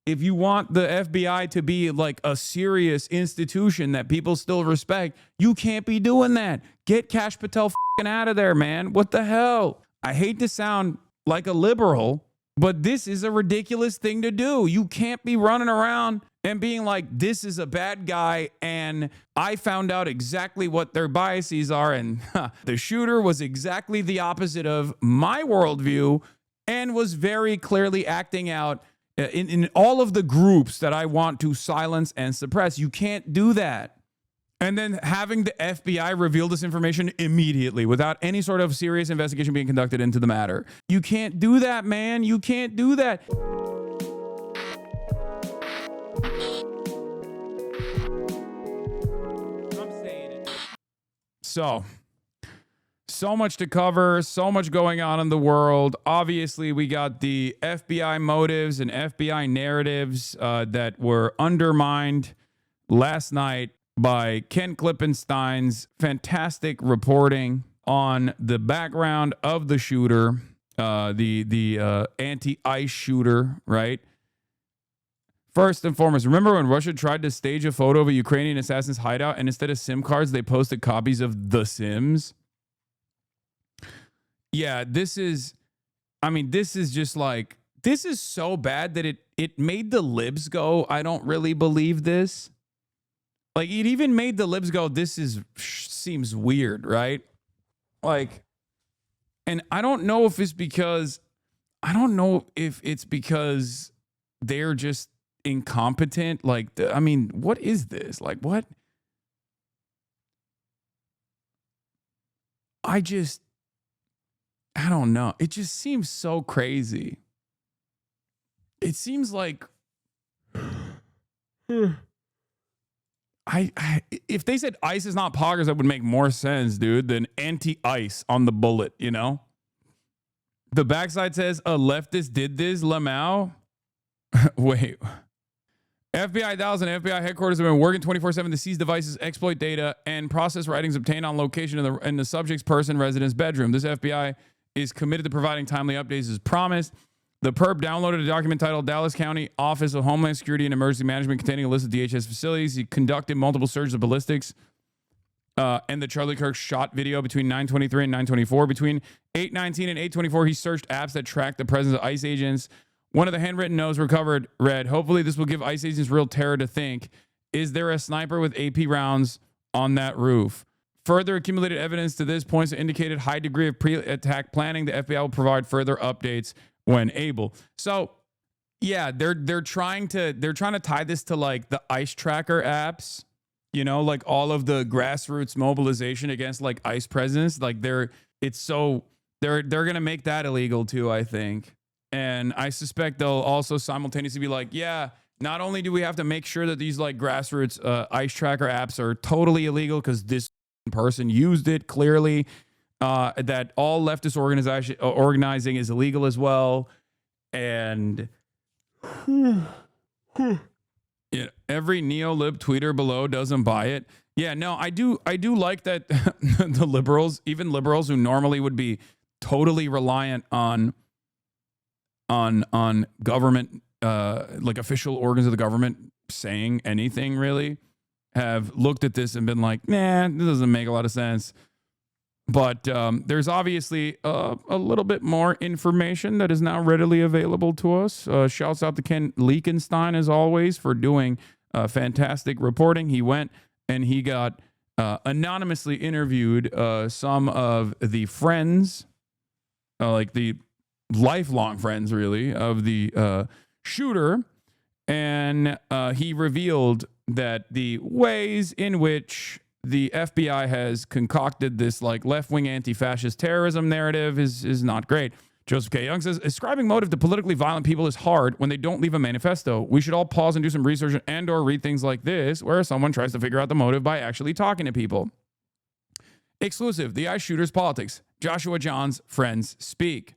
if you want the FBI to be like a serious institution that people still respect, you can't be doing that. Get Kash Patel out of there, man. What the hell? I hate to sound like a liberal, but this is a ridiculous thing to do. You can't be running around and being like, this is a bad guy, and I found out exactly what their biases are, and the shooter was exactly the opposite of my worldview and was very clearly acting out in all of the groups that I want to silence and suppress. You can't do that. And then having the FBI reveal this information immediately without any sort of serious investigation being conducted into the matter. You can't do that, man. You can't do that. I'm saying it. So much to cover, so much going on in the world. Obviously, we got the FBI motives and FBI narratives that were undermined last night by Ken Klippenstein's fantastic reporting on the background of the shooter, the anti-ICE shooter, right? First and foremost, remember when Russia tried to stage a photo of a Ukrainian assassin's hideout, and instead of SIM cards, they posted copies of The Sims? Yeah, this is just like, this is so bad that it made the libs go, I don't really believe this. Like, it even made the libs go, seems weird, right? Like, and I don't know if it's because they're just incompetent. Like, what is this? Like, what? I don't know. It just seems so crazy. It seems like if they said ICE is not poggers, that would make more sense, dude, than anti-ICE on the bullet, you know? The backside says a leftist did this, Lamau. Wait. FBI Dallas and FBI headquarters have been working 24/7 to seize devices, exploit data, and process writings obtained on location in the subject's person residence bedroom. This FBI is committed to providing timely updates as promised. The perp downloaded a document titled Dallas County Office of Homeland Security and Emergency Management containing a list of DHS facilities. He conducted multiple searches of ballistics and the Charlie Kirk shot video between 9:23 and 9:24. Between 8:19 and 8:24, he searched apps that tracked the presence of ICE agents. One of the handwritten notes recovered read, "Hopefully this will give ICE agents real terror to think. Is there a sniper with AP rounds on that roof?" Further accumulated evidence to this point indicated high degree of pre-attack planning. The FBI will provide further updates when able. So, yeah, they're trying to tie this to like the ICE tracker apps, you know, like all of the grassroots mobilization against like ICE presence. Like they're gonna make that illegal too, I think. And I suspect they'll also simultaneously be like, yeah, not only do we have to make sure that these like grassroots ICE tracker apps are totally illegal because this person used it clearly, that all leftist organizing is illegal as well. And yeah, every neo-lib tweeter below doesn't buy it. Yeah, no, I do like that the liberals, even liberals who normally would be totally reliant on government, like official organs of the government saying anything really, have looked at this and been like, nah, this doesn't make a lot of sense. But there's obviously a little bit more information that is now readily available to us. Shouts out to Ken Leakenstein, as always, for doing fantastic reporting. He went and he got anonymously interviewed some of the friends, like the lifelong friends, really, of the shooter. And he revealed that the ways in which the FBI has concocted this like left-wing anti-fascist terrorism narrative is not great. Joseph K. Young says, ascribing motive to politically violent people is hard when they don't leave a manifesto. We should all pause and do some research and or read things like this, where someone tries to figure out the motive by actually talking to people. Exclusive, the ICE shooter's politics. Joshua John's friends speak.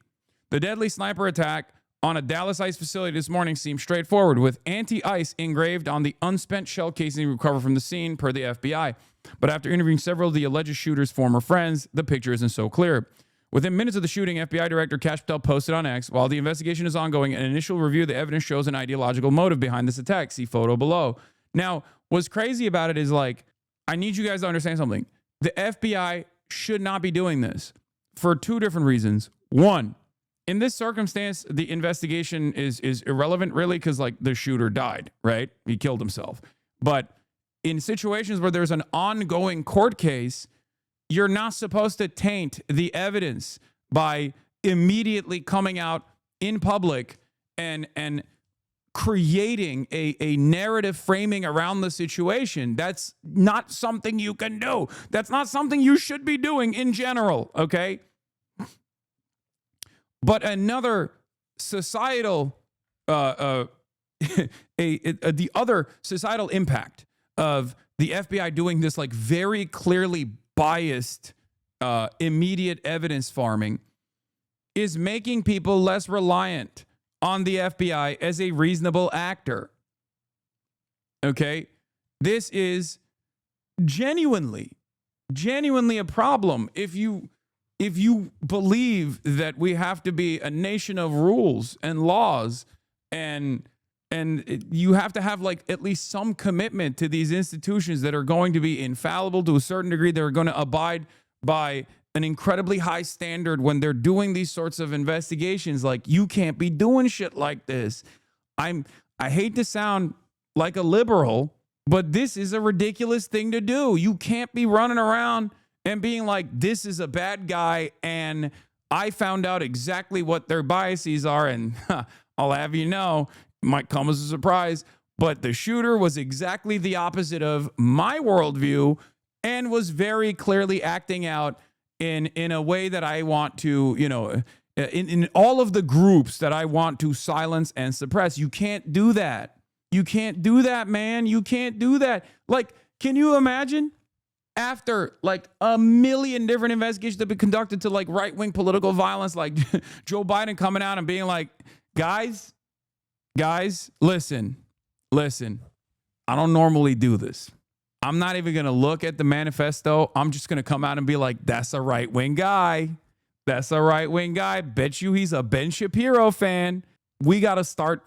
The deadly sniper attack on a Dallas ICE facility this morning seems straightforward, with anti-ICE engraved on the unspent shell casing recovered from the scene, per the FBI. But after interviewing several of the alleged shooter's former friends, the picture isn't so clear. Within minutes of the shooting, FBI Director Kash Patel posted on X, while the investigation is ongoing, an initial review of the evidence shows an ideological motive behind this attack. See photo below. Now, what's crazy about it is, like, I need you guys to understand something. The FBI should not be doing this for two different reasons. One, in this circumstance, the investigation is irrelevant, really, because, like, the shooter died, right? He killed himself. But in situations where there's an ongoing court case, you're not supposed to taint the evidence by immediately coming out in public and creating a narrative framing around the situation. That's not something you can do. That's not something you should be doing in general, okay? But another societal, the other societal impact of the FBI doing this, like, very clearly biased, immediate evidence farming is making people less reliant on the FBI as a reasonable actor. Okay? This is genuinely a problem. If you believe that we have to be a nation of rules and laws, and you have to have, like, at least some commitment to these institutions that are going to be infallible to a certain degree, they're going to abide by an incredibly high standard when they're doing these sorts of investigations. Like, you can't be doing shit like this. I hate to sound like a liberal, but this is a ridiculous thing to do. You can't be running around and being like, this is a bad guy, and I found out exactly what their biases are, and I'll have you know, it might come as a surprise, but the shooter was exactly the opposite of my worldview and was very clearly acting out in a way that I want to, you know, in all of the groups that I want to silence and suppress. You can't do that. You can't do that, man. You can't do that. Like, can you imagine after, like, a million different investigations that have been conducted to, like, right-wing political violence, like Joe Biden coming out and being like, guys, listen, I don't normally do this. I'm not even going to look at the manifesto. I'm just going to come out and be like, that's a right-wing guy. That's a right-wing guy. Bet you he's a Ben Shapiro fan. We got to start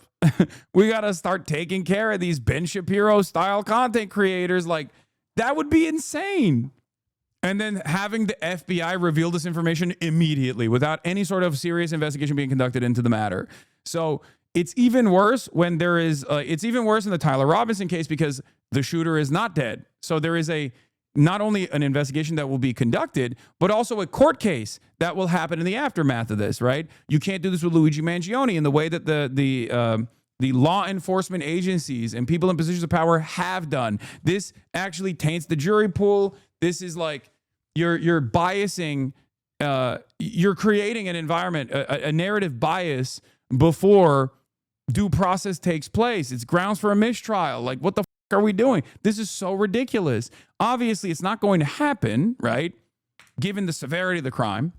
taking care of these Ben Shapiro style content creators. Like, that would be insane. And then having the FBI reveal this information immediately without any sort of serious investigation being conducted into the matter. So it's even worse when there is, it's even worse in the Tyler Robinson case because the shooter is not dead. So there is not only an investigation that will be conducted, but also a court case that will happen in the aftermath of this, right? You can't do this with Luigi Mangione in the way that the law enforcement agencies and people in positions of power have done. This actually taints the jury pool. This is like you're biasing, you're creating an environment, a narrative bias before due process takes place. It's grounds for a mistrial. Like, what the are we doing? This is so ridiculous. Obviously, it's not going to happen, right? Given the severity of the crime,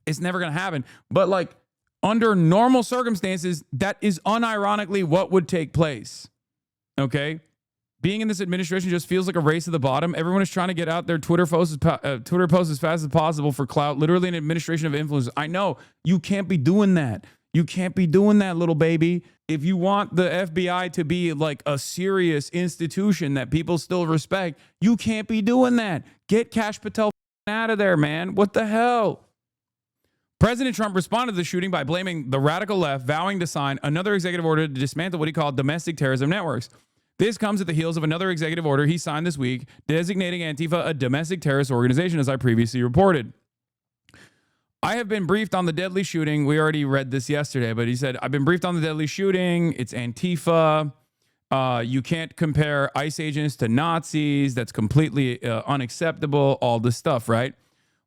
it's never going to happen. But, like, under normal circumstances, that is unironically what would take place. Okay? Being in this administration just feels like a race to the bottom. Everyone is trying to get out their Twitter posts as fast as possible for clout. Literally an administration of influence. I know. You can't be doing that. You can't be doing that, little baby. If you want the FBI to be like a serious institution that people still respect, you can't be doing that. Get Kash Patel out of there, man. What the hell? President Trump responded to the shooting by blaming the radical left, vowing to sign another executive order to dismantle what he called domestic terrorism networks. This comes at the heels of another executive order he signed this week, designating Antifa a domestic terrorist organization, as I previously reported. I have been briefed on the deadly shooting. We already read this yesterday, but he said, I've been briefed on the deadly shooting. It's Antifa. You can't compare ICE agents to Nazis. That's completely unacceptable. All this stuff, right?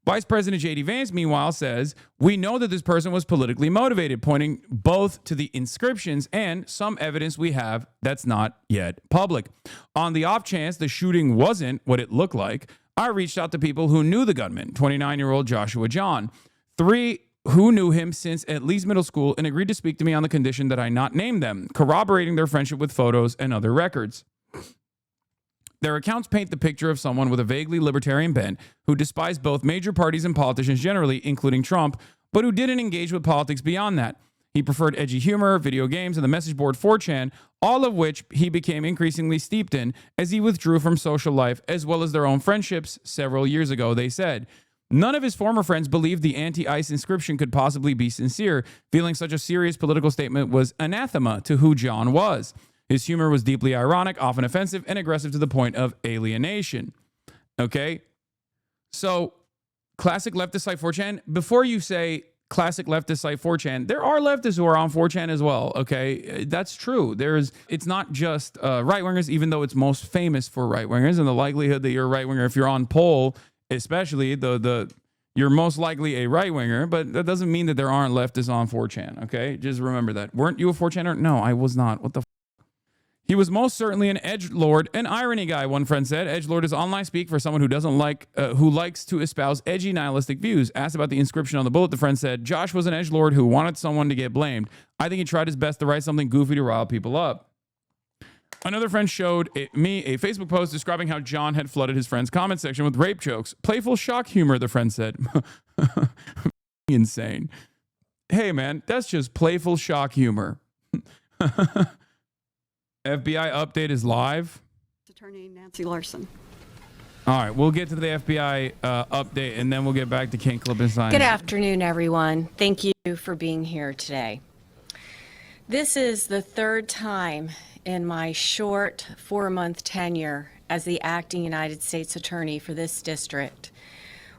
Vice President J.D. Vance, meanwhile, says, we know that this person was politically motivated, pointing both to the inscriptions and some evidence we have that's not yet public. On the off chance the shooting wasn't what it looked like, I reached out to people who knew the gunman, 29-year-old Joshua John. 3 who knew him since at least middle school and agreed to speak to me on the condition that I not name them, corroborating their friendship with photos and other records. Their accounts paint the picture of someone with a vaguely libertarian bent who despised both major parties and politicians generally, including Trump, but who didn't engage with politics beyond that. He preferred edgy humor, video games, and the message board 4chan, all of which he became increasingly steeped in as he withdrew from social life as well as their own friendships several years ago, they said. None of his former friends believed the anti-ICE inscription could possibly be sincere, feeling such a serious political statement was anathema to who John was. His humor was deeply ironic, often offensive, and aggressive to the point of alienation. Okay? So, classic leftist site 4chan, before you say classic leftist site 4chan, there are leftists who are on 4chan as well, okay? That's true. It's not just right-wingers, even though it's most famous for right-wingers, and the likelihood that you're a right-winger, if you're on poll, especially, you're most likely a right-winger, but that doesn't mean that there aren't leftists on 4chan, okay? Just remember that. Weren't you a 4chaner? No, I was not. What the He was most certainly an edgelord, an irony guy, one friend said. Edgelord is online speak for someone who likes to espouse edgy nihilistic views. Asked about the inscription on the bullet, the friend said, Josh was an edgelord who wanted someone to get blamed. I think he tried his best to write something goofy to rile people up. Another friend showed me a Facebook post describing how John had flooded his friend's comment section with rape jokes. Playful shock humor, the friend said. Insane. Hey, man, that's just playful shock humor. FBI update is live. Attorney Nancy Larson. All right, we'll get to the FBI update, and then we'll get back to King Clip and Sign. Good afternoon, everyone. Thank you for being here today. This is the third time in my short 4-month tenure as the acting United States Attorney for this district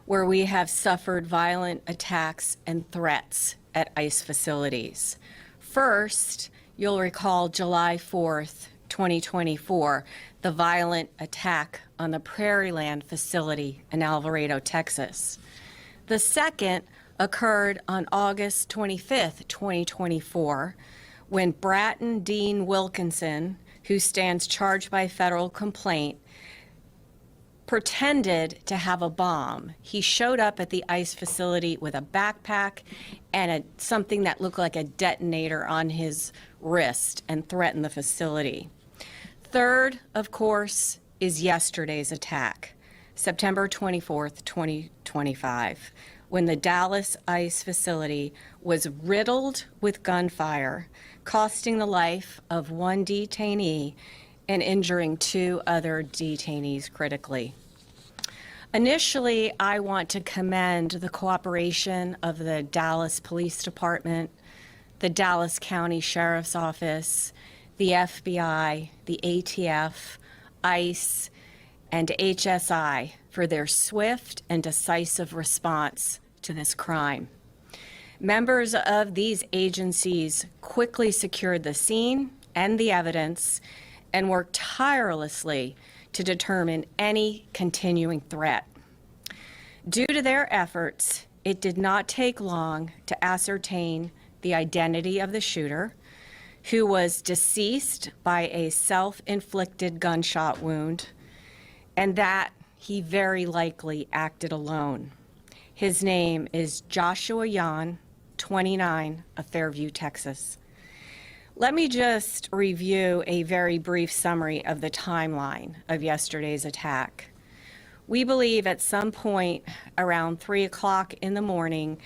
where we have suffered violent attacks and threats at ICE facilities. First, you'll recall July 4th, 2024, the violent attack on the Prairieland facility in Alvarado, Texas. The second occurred on August 25th, 2024, when Bratton Dean Wilkinson, who stands charged by federal complaint, pretended to have a bomb. He showed up at the ICE facility with a backpack and something that looked like a detonator on his wrist and threatened the facility. Third, of course, is yesterday's attack, September 24th, 2025, when the Dallas ICE facility was riddled with gunfire, costing the life of one detainee and injuring 2 other detainees critically. Initially, I want to commend the cooperation of the Dallas Police Department, the Dallas County Sheriff's Office, the FBI, the ATF, ICE, and HSI for their swift and decisive response to this crime. Members of these agencies quickly secured the scene and the evidence and worked tirelessly to determine any continuing threat. Due to their efforts, it did not take long to ascertain the identity of the shooter, who was deceased by a self-inflicted gunshot wound, and that he very likely acted alone. His name is Joshua Yan, 29, of Fairview, Texas. Let me just review a very brief summary of the timeline of yesterday's attack. We believe at some point around 3 o'clock in the morning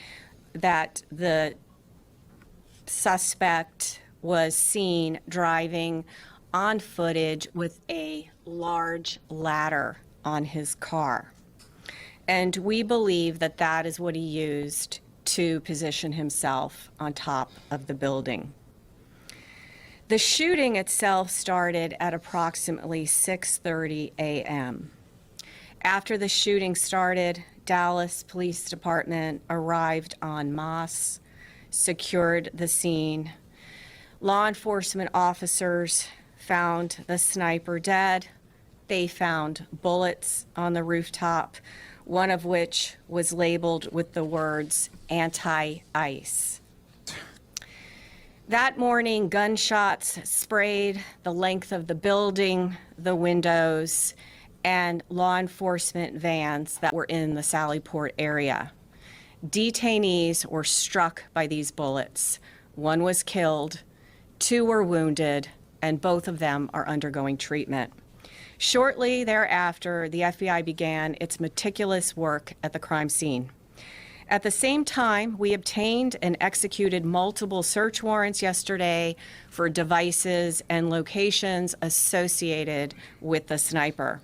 that the suspect was seen driving on footage with a large ladder on his car. And we believe that that is what he used to position himself on top of the building. The shooting itself started at approximately 6:30 a.m. After the shooting started, Dallas Police Department arrived en masse, secured the scene. Law enforcement officers found the sniper dead. They found bullets on the rooftop, one of which was labeled with the words anti-ICE. That morning, gunshots sprayed the length of the building, the windows, and law enforcement vans that were in the Sallyport area. Detainees were struck by these bullets. One was killed, 2 were wounded, and both of them are undergoing treatment. Shortly thereafter, the FBI began its meticulous work at the crime scene. At the same time, we obtained and executed multiple search warrants yesterday for devices and locations associated with the sniper.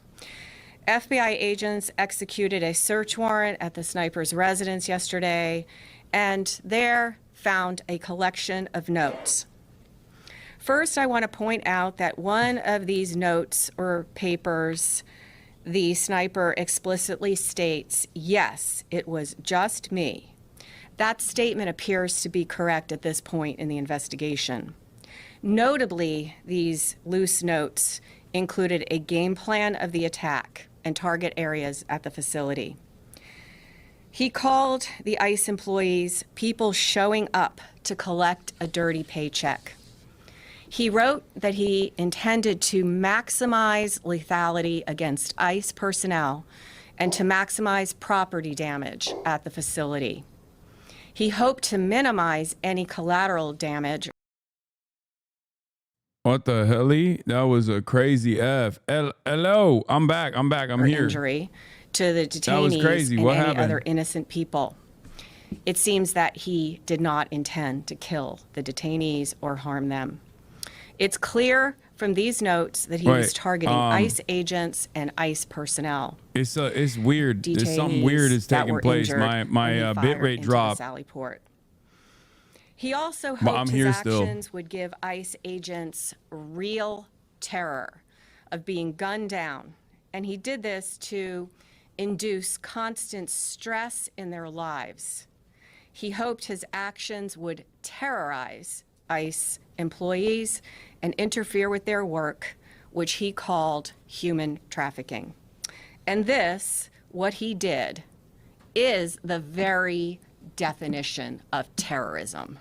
FBI agents executed a search warrant at the sniper's residence yesterday, and there found a collection of notes. First, I want to point out that one of these notes or papers, the sniper explicitly states, "Yes, it was just me." That statement appears to be correct at this point in the investigation. Notably, these loose notes included a game plan of the attack and target areas at the facility. He called the ICE employees people showing up to collect a dirty paycheck. He wrote that he intended to maximize lethality against ICE personnel and to maximize property damage at the facility. He hoped to minimize any collateral damage. What the hell? That was a crazy F. Hello, I'm back. I'm here. Injury to the detainees That was crazy. and What any happened? other innocent people. It seems that he did not intend to kill the detainees or harm them. It's clear from these notes that he was targeting ICE agents and ICE personnel. It's weird. There's something weird is taking place. My bit rate dropped. Sallyport. He also hoped his actions would give ICE agents real terror of being gunned down, and he did this to induce constant stress in their lives. He hoped his actions would terrorize ICE employees and interfere with their work, which he called human trafficking. And this, what he did, is the very definition of terrorism.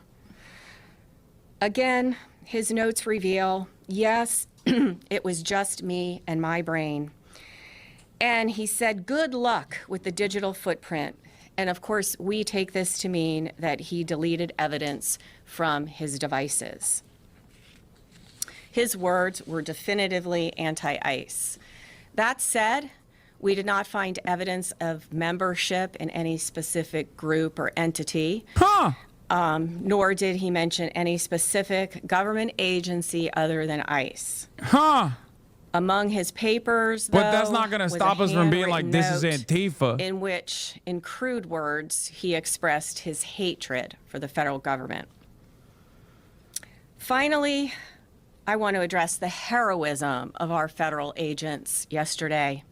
Again, his notes reveal, yes, it was just me and my brain. And he said, good luck with the digital footprint. And of course, we take this to mean that he deleted evidence from his devices. His words were definitively anti-ICE. That said, we did not find evidence of membership in any specific group or entity. Nor did he mention any specific government agency other than ICE. Among his papers, though, but that's not going to stop us from being like, this is Antifa. In which, in crude words, he expressed his hatred for the federal government. Finally, I want to address the heroism of our federal agents yesterday.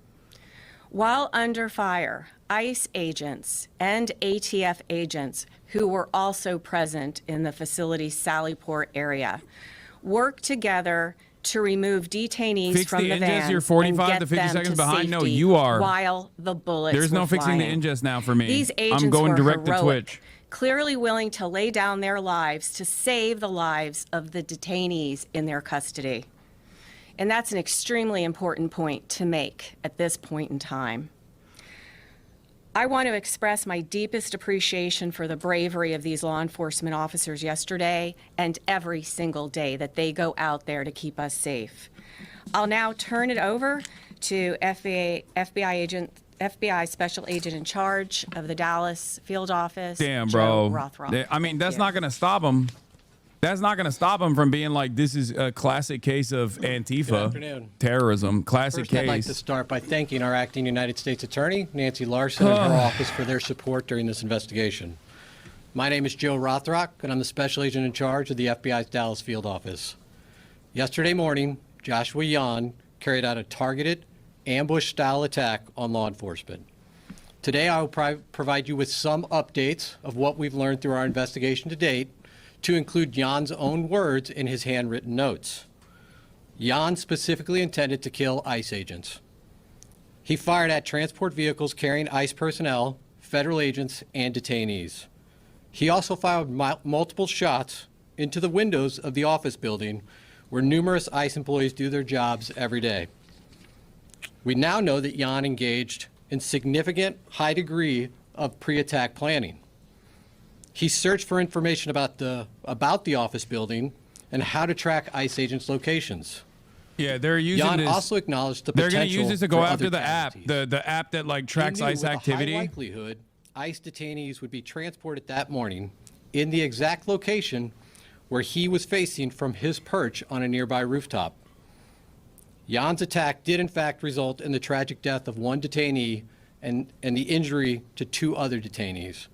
While under fire, ICE agents and ATF agents who were also present in the facility's Sallyport area worked together to remove detainees from the van You're 45 and get to 50 them seconds to behind. No, safety you are. while the bullets There's no were fixing flying. the ingest now for me. These agents I'm going were direct heroic, to Twitch. clearly willing to lay down their lives to save the lives of the detainees in their custody. And that's an extremely important point to make at this point in time. I want to express my deepest appreciation for the bravery of these law enforcement officers yesterday and every single day that they go out there to keep us safe. I'll now turn it over to FBI Special Agent in charge of the Dallas field office, Damn, Joe bro. Rothrock. I mean, that's not going to stop them. That's not going to stop them from being like, this is a classic case of Antifa. Good afternoon. Terrorism. Classic First, case. I'd like to start by thanking our acting United States Attorney, Nancy Larson, and her office for their support during this investigation. My name is Joe Rothrock, and I'm the Special Agent in charge of the FBI's Dallas field office. Yesterday morning, Joshua Yan carried out a targeted, ambush-style attack on law enforcement. Today, I will provide you with some updates of what we've learned through our investigation to date, to include Jan's own words in his handwritten notes. Jan specifically intended to kill ICE agents. He fired at transport vehicles carrying ICE personnel, federal agents, and detainees. He also fired multiple shots into the windows of the office building where numerous ICE employees do their jobs every day. We now know that Jan engaged in significant high degree of pre-attack planning. He searched for information about the office building and how to track ICE agents' locations. Yeah, they're using Jan this. also acknowledged the They're potential going to use this to go for after other the app, casualties. the app that like tracks He knew ICE with activity. A high likelihood, ICE detainees would be transported that morning in the exact location where he was facing from his perch on a nearby rooftop. Jan's attack did in fact result in the tragic death of one detainee and the injury to 2 other detainees.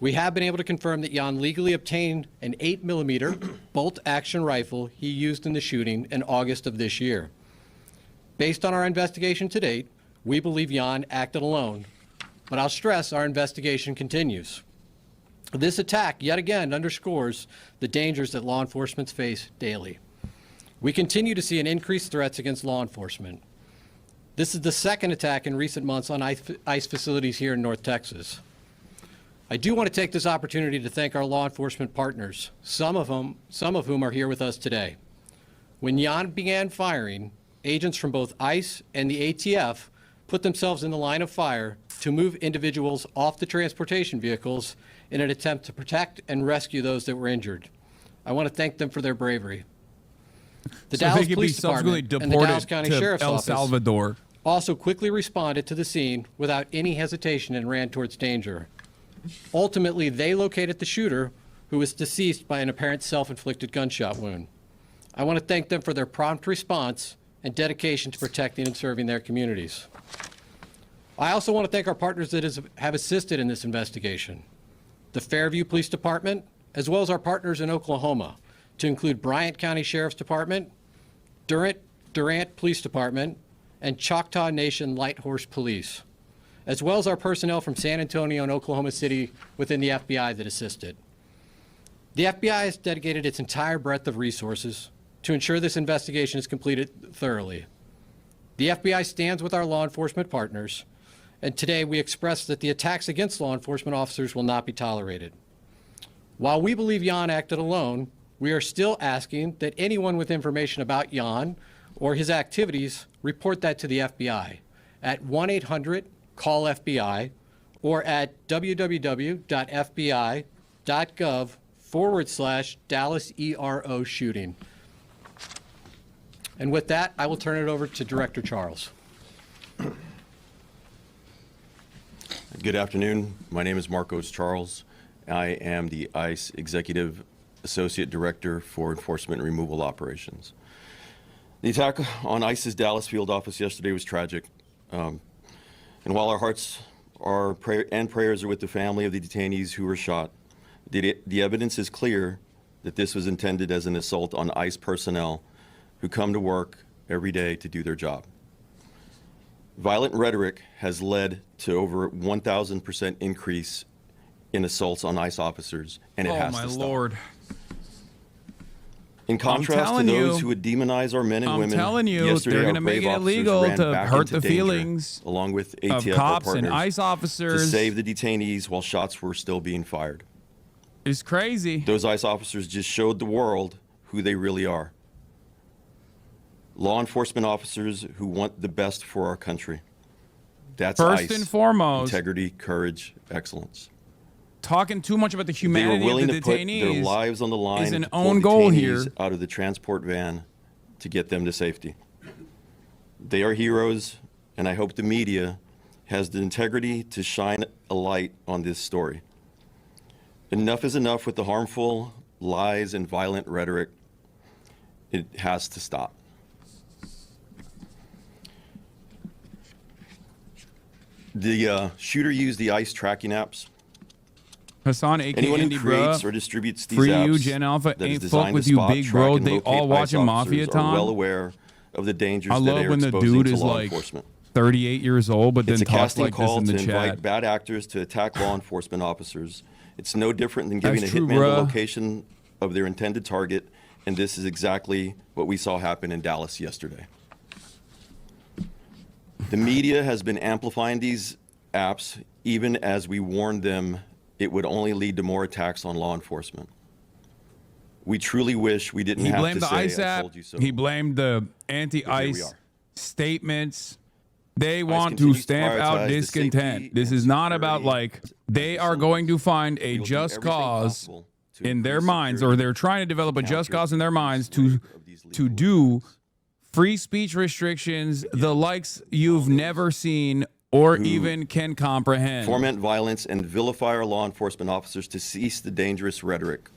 We have been able to confirm that Jan legally obtained an 8mm bolt-action rifle he used in the shooting in August of this year. Based on our investigation to date, we believe Jan acted alone, but I'll stress our investigation continues. This attack yet again underscores the dangers that law enforcement face daily. We continue to see an increased threats against law enforcement. This is the second attack in recent months on ICE facilities here in North Texas. I do want to take this opportunity to thank our law enforcement partners, some of whom are here with us today. When Jan began firing, agents from both ICE and the ATF put themselves in the line of fire to move individuals off the transportation vehicles in an attempt to protect and rescue those that were injured. I want to thank them for their bravery. The So Dallas they could be Police subsequently Department and the Dallas deported County to Sheriff's El Office Salvador. also quickly responded to the scene without any hesitation and ran towards danger. Ultimately, they located the shooter, who was deceased by an apparent self-inflicted gunshot wound. I want to thank them for their prompt response and dedication to protecting and serving their communities. I also want to thank our partners that have assisted in this investigation. The Fairview Police Department, as well as our partners in Oklahoma, to include Bryant County Sheriff's Department, Durant Police Department, and Choctaw Nation Light Horse Police, as well as our personnel from San Antonio and Oklahoma City within the FBI that assisted. The FBI has dedicated its entire breadth of resources to ensure this investigation is completed thoroughly. The FBI stands with our law enforcement partners, and today we express that the attacks against law enforcement officers will not be tolerated. While we believe Jan acted alone, we are still asking that anyone with information about Jan or his activities report that to the FBI at 1-800-CALL-FBI or at www.fbi.gov/Dallas ERO shooting. And with that, I will turn it over to Director Charles. Good afternoon. My name is Marcos Charles. I am the ICE Executive Associate Director for Enforcement and Removal Operations. The attack on ICE's Dallas field office yesterday was tragic. And while our hearts and prayers are with the family of the detainees who were shot, the evidence is clear that this was intended as an assault on ICE personnel who come to work every day to do their job. Violent rhetoric has led to over 1,000% increase in assaults on ICE officers, and it has to stop. Oh, my Lord. In contrast to those who would demonize our men and women, yesterday they're our going to make brave it officers illegal ran to back hurt into the danger, feelings along with of ATF cops partners, and ICE to officers. save the detainees while shots were still being fired. It's crazy. Those ICE officers just showed the world who they really are. Law enforcement officers who want the best for our country. That's First ICE. and foremost, Integrity, courage, excellence. talking too much about the They were humanity willing of to the put their detainees lives on the line is an to pull own goal detainees here. out of the transport van to get them to safety. They are heroes, and I hope the media has the integrity to shine a light on this story. Enough is enough with the harmful lies and violent rhetoric. It has to stop. The shooter used the ICE tracking apps. Hassan, aka Anyone Andy, who creates bro. or distributes these Free apps you, Gen Alpha that is ain't designed fuck with to you, spot, big track, bro. and They locate all ICE watching Mafia officers are Time. well aware of the dangers I that love they are when the exposing dude to is law like enforcement. 38 years old, but then It's a talks casting like this call in to the invite chat. bad actors to attack law enforcement officers. It's no different than giving That's a true, hitman the bruh. location of their intended target, and this is exactly what we saw happen in Dallas yesterday. The media has been amplifying these apps even as we warned them it would only lead to more attacks on law enforcement. We truly wish we didn't He have blamed to the say, ICE I app. told you so. He blamed the But here we anti-ICE are. statements. They want to continues to stamp out prioritize the discontent. safety This and is not about security like of they the are going to find a We will do just everything cause possible to in their increase minds, or security they're trying to develop a and just counter cause in their minds the rate of these to legal do attacks. free speech restrictions, the likes you've never seen or even can comprehend. Foment violence and vilify our law enforcement officers to cease the dangerous rhetoric.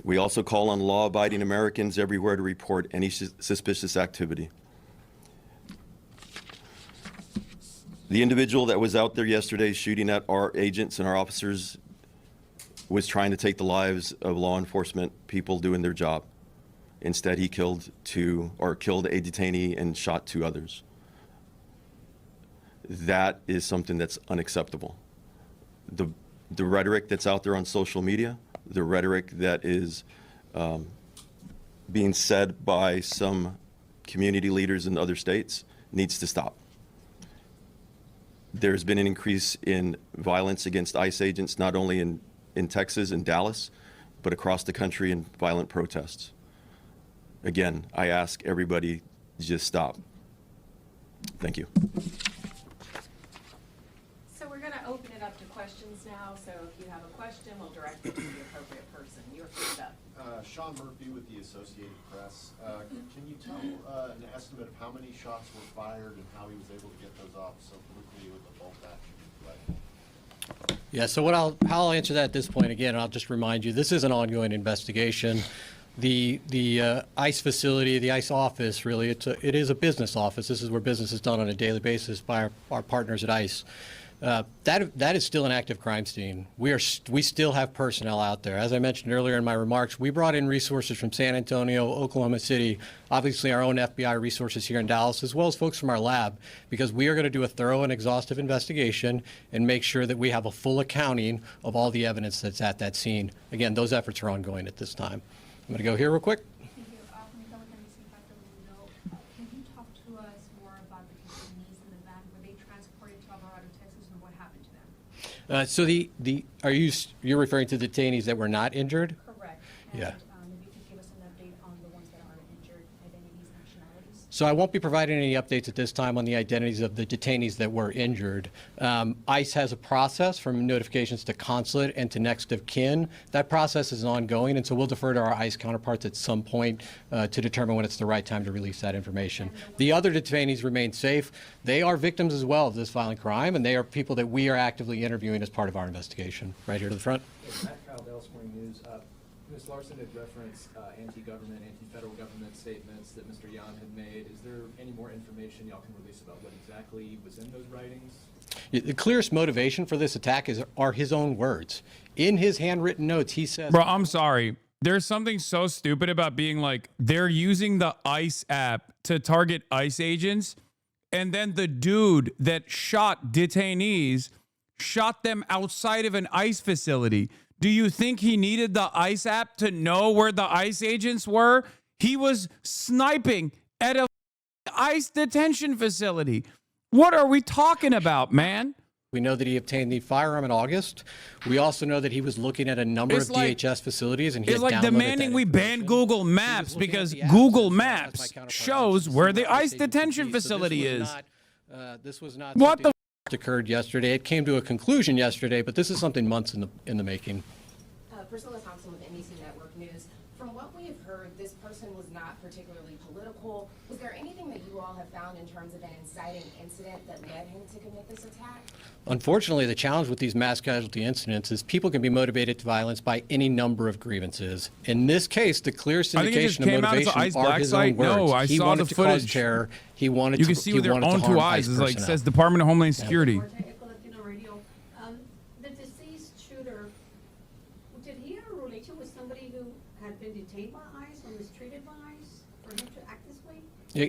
We also call on law-abiding Americans everywhere to report any suspicious activity. The individual that was out there yesterday shooting at our agents and our officers was trying to take the lives of law enforcement people doing their job. Instead, he killed a detainee and shot 2 others. That is something that's unacceptable. The rhetoric that's out there on social media, the rhetoric that is being said by some community leaders in other states needs to stop. There's been an increase in violence against ICE agents, not only in Texas and Dallas, but across the country in violent protests. Again, I ask everybody, just stop. Thank you. So we're going to open it up to questions now. So if you have a question, we'll direct it to the appropriate person. You're first up. Sean Murphy with the Associated Press. Can you tell an estimate of how many shots were fired and how he was able to get those off so quickly with the bolt action rifle? Yeah, so how I'll answer that at this point, again, I'll just remind you, this is an ongoing investigation. The ICE facility, the ICE office, really, it is a business office. This is where business is done on a daily basis by our partners at ICE. That is still an active crime scene. We still have personnel out there. As I mentioned earlier in my remarks, we brought in resources from San Antonio, Oklahoma City, obviously our own FBI resources here in Dallas, as well as folks from our lab, because we are going to do a thorough and exhaustive investigation and make sure that we have a full accounting of all the evidence that's at that scene. Again, those efforts are ongoing at this time. I'm going to go here real quick. Thank you. Can you talk to us more about the detainees in the van? Were they transported to Alvarado, Texas, and what happened to them? You're referring to the detainees that were not injured? Correct. Yeah. And if you could give us an update on the ones that are injured, identities, nationalities. So I won't be providing any updates at this time on the identities of the detainees that were injured. ICE has a process from notifications to consulate and to next of kin. That process is ongoing, and so we'll defer to our ICE counterparts at some point to determine when it's the right time to release that information. The other detainees remain safe. They are victims as well of this violent crime, and they are people that we are actively interviewing as part of our investigation. Right here to the front. Matt Kyle, Dallas Morning News. Ms. Larson had referenced anti-government, anti-federal government statements that Mr. Yan had made. Is there any more information y'all can release about what exactly was in those writings? The clearest motivation for this attack are his own words. In his handwritten notes, he says... Bro, I'm sorry. There's something so stupid about being like, they're using the ICE app to target ICE agents, and then the dude that shot detainees shot them outside of an ICE facility. Do you think he needed the ICE app to know where the ICE agents were? He was sniping at a ICE detention facility. What are we talking about, man? We know that he obtained the firearm in August. We also know that he was looking at a number of DHS facilities, and he it's had like downloaded demanding that we ban information. Google He was Maps looking at because the apps, Google as well as my Maps counterpart shows ICE where the facility ICE detention agencies. So facility is. This was not What something that occurred yesterday. It came to a conclusion yesterday, but this is something months in the making. Priscilla Thompson with NBC Network News. From what we have heard, this person was not particularly political. Was there anything that you all have found in terms of an inciting incident that led him to commit this attack? Unfortunately, the challenge with these mass casualty incidents is people can be motivated to violence by any number of grievances. In this case, the clearest I think it just indication of came out as motivation an ICE are black his site. own words. No, I he saw wanted the to cause footage. terror. He wanted You to. can see he with their wanted to own harm two ICE eyes. It's like, it personnel. says Department of Homeland Security. Latino Radio. The deceased shooter, did he have a relation with somebody who had been detained by ICE or mistreated by ICE for him to act this way?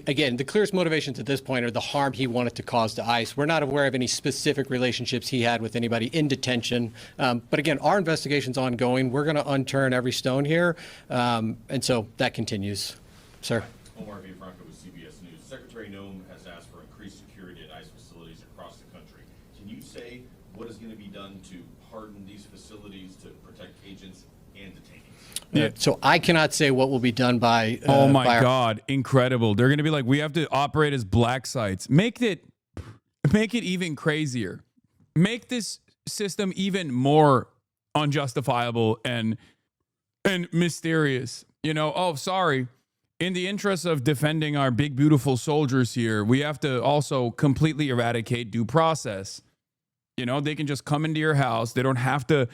Again, the clearest motivations at this point are the harm he wanted to cause to ICE. We're not aware of any specific relationships he had with anybody in detention. But again, our investigation's ongoing. We're going to unturn every stone here. And so that continues. Sir. Omar Villafranca with CBS News. Secretary Noem has asked for increased security at ICE facilities across the country. Can you say what is going to be done to harden these facilities to protect agents and detainees? So I cannot say what will be done by. Oh my God, incredible! They're gonna be like, we have to operate as black sites. Make it even crazier. Make this system even more unjustifiable and mysterious. You know, oh, sorry. in the interest of defending our big, beautiful soldiers here, we have to also completely eradicate due process. You know, they can just come into your house. They don't have to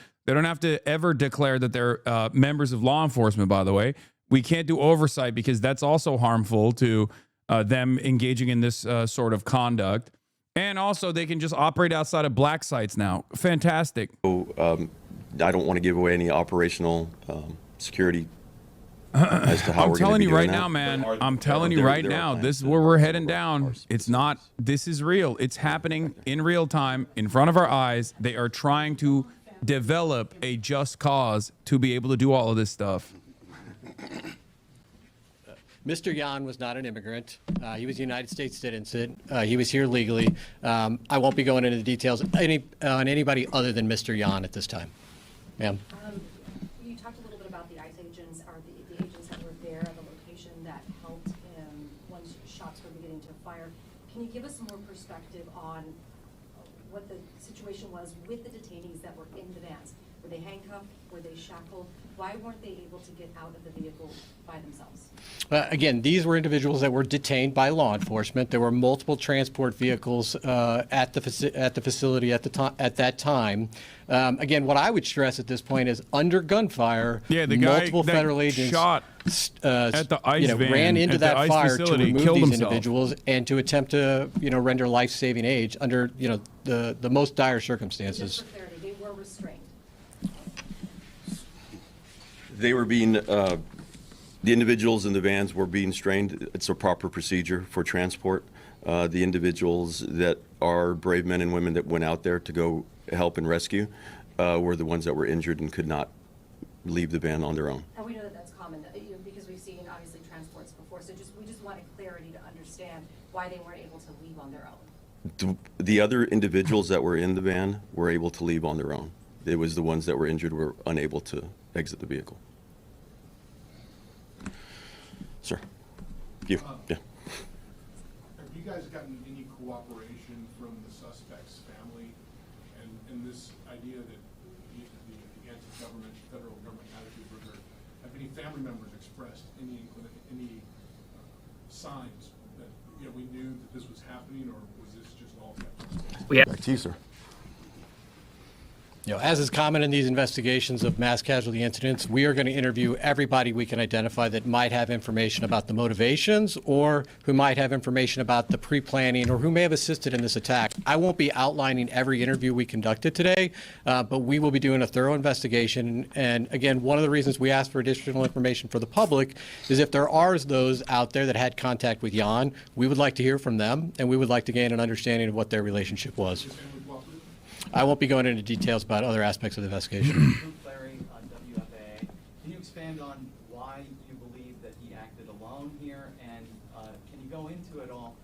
ever declare that they're members of law enforcement, by the way. We can't do oversight because that's also harmful to them engaging in this sort of conduct. And also, they can just operate outside of black sites now. Fantastic. I don't want to give away any operational security as to how I'm we're going to telling be you doing right that. now, man. I'm telling you There- right there are now. plans This is to where we're work heading with down. our It's not. This is real. It's happening in real time in front of our eyes. They are trying to develop a just cause to be able to do all of this stuff. Mr. Yan was not an immigrant. He was a United States citizen. He was here legally. I won't be going into the details on anybody other than Mr. Yan at this time. Ma'am. You talked a little bit about the ICE agents, or the agents that were there at the location that helped him when shots were beginning to fire. Can you give us some more perspective on what the situation was with the detainees that were in the vans? Were they handcuffed? Were they shackled? Why weren't they able to get out of the vehicle by themselves? Again, these were individuals that were detained by law enforcement. There were multiple transport vehicles at the facility at that time. Again, what I would stress at this point is under gunfire, Yeah, the guy multiple that federal agents shot at the ICE van ran into at the that ICE fire to facility, remove killed these himself. individuals and to attempt to render life-saving aid under the most dire circumstances. Just for clarity, they were restrained. They were being, the individuals in the vans were being strained. It's a proper procedure for transport. The individuals that are brave men and women that went out there to go help and rescue were the ones that were injured and could not leave the van on their own. And we know that that's common, because we've seen obviously transports before. So we just wanted clarity to understand why they weren't able to leave on their own. The other individuals that were in the van were able to leave on their own. It was the ones that were injured were unable to exit the vehicle. Sir, you, yeah. Have you guys gotten any cooperation from the suspect's family and this idea that the anti-government, federal government attitude were there? Have any family members expressed any signs that we knew that this was happening, or was this just all kept? Back to you, sir. As is common in these investigations of mass casualty incidents, we are going to interview everybody we can identify that might have information about the motivations or who might have information about the pre-planning or who may have assisted in this attack. I won't be outlining every interview we conducted today, but we will be doing a thorough investigation. And again, one of the reasons we ask for additional information for the public is if there are those out there that had contact with Jan, we would like to hear from them, and we would like to gain an understanding of what their relationship was. I won't be going into details about other aspects of the investigation. Larry, WFAA. Can you expand on why you believe that he acted alone here, and can you go into it all,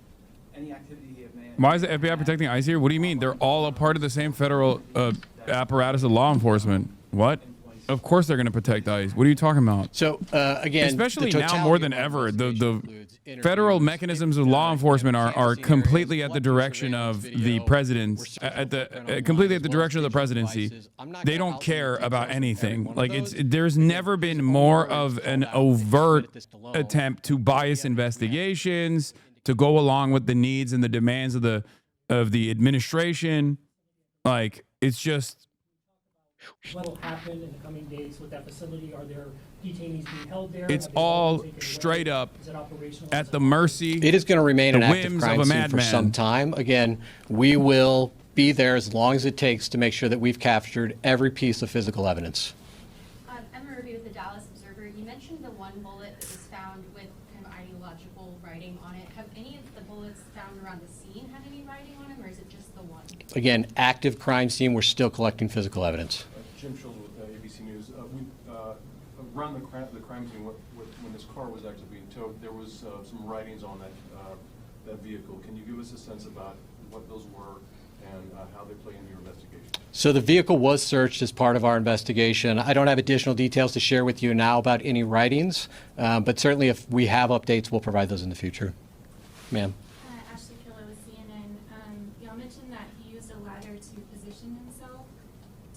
any activity he may have? Why is the FBI protecting ICE here? What do you mean? They're all a part of the same federal apparatus of law enforcement. What? Of course they're going to protect ICE. What are you talking about? So again, especially the now more than totality ever, of the federal mechanisms of law enforcement are completely at the direction of the president's, completely at the direction of the presidency. They don't care about anything. Like there's never been more of an overt attempt to bias investigations, to go along with the needs and the demands of the administration. Like it's just. What will happen in the coming days with that facility? Are there detainees being held there? It's all straight up at the mercy. It is going to remain an active whims crime of a scene for madman. some time. Again, we will be there as long as it takes to make sure that we've captured every piece of physical evidence. Emma Ruby with the Dallas Observer. You mentioned the one bullet that was found with kind of ideological writing on it. Have any of the bullets found around the scene had any writing on them, or is it just the one? Again, active crime scene. We're still collecting physical evidence. Jim Schultz with ABC News. Around the crime scene, when this car was actually being towed, there was some writings on that vehicle. Can you give us a sense about what those were and how they play into your investigation? So the vehicle was searched as part of our investigation. I don't have additional details to share with you now about any writings, but certainly if we have updates, we'll provide those in the future. Ma'am. Ashley Killer with CNN. Y'all mentioned that he used a ladder to position himself.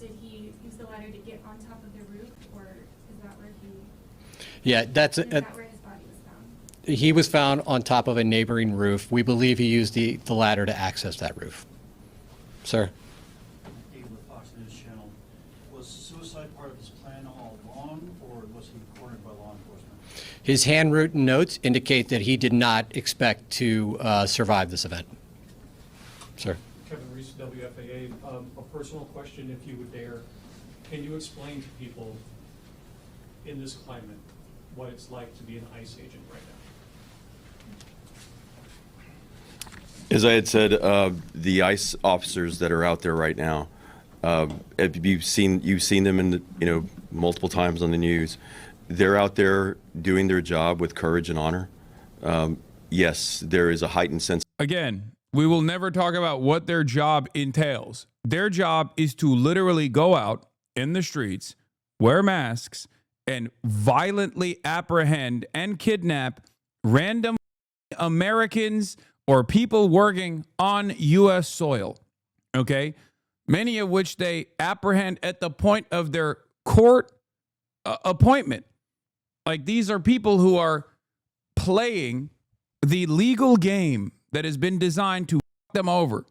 Did he use the ladder to get on top of the roof, or is that where he? Yeah, that's is that where his body was found? He was found on top of a neighboring roof. We believe he used the ladder to access that roof. Sir? David with Fox News Channel. Was suicide part of his plan all along, or was he cornered by law enforcement? His handwritten notes indicate that he did not expect to survive this event. Sir? Kevin Reese, WFAA. A personal question, if you would dare. Can you explain to people in this climate what it's like to be an ICE agent right now? As I had said, the ICE officers that are out there right now, you've seen them in multiple times on the news. They're out there doing their job with courage and honor. Yes, there is a heightened sense. Again, we will never talk about what their job entails. Their job is to literally go out in the streets, wear masks, and violently apprehend and kidnap random Americans or people working on U.S. soil, okay? Many of which they apprehend at the point of their court appointment. Like, these are people who are playing the legal game that has been designed to fuck them over.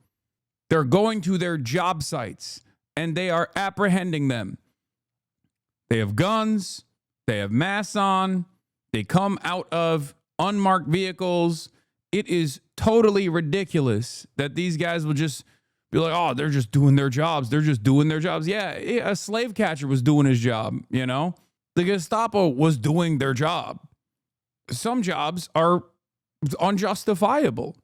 They're going to their job sites and they are apprehending them. They have guns, they have masks on, they come out of unmarked vehicles. It is totally ridiculous that these guys will just be like, oh, they're just doing their jobs. They're just doing their jobs. Yeah, a slave catcher was doing his job, you know? The Gestapo was doing their job. Some jobs are unjustifiable.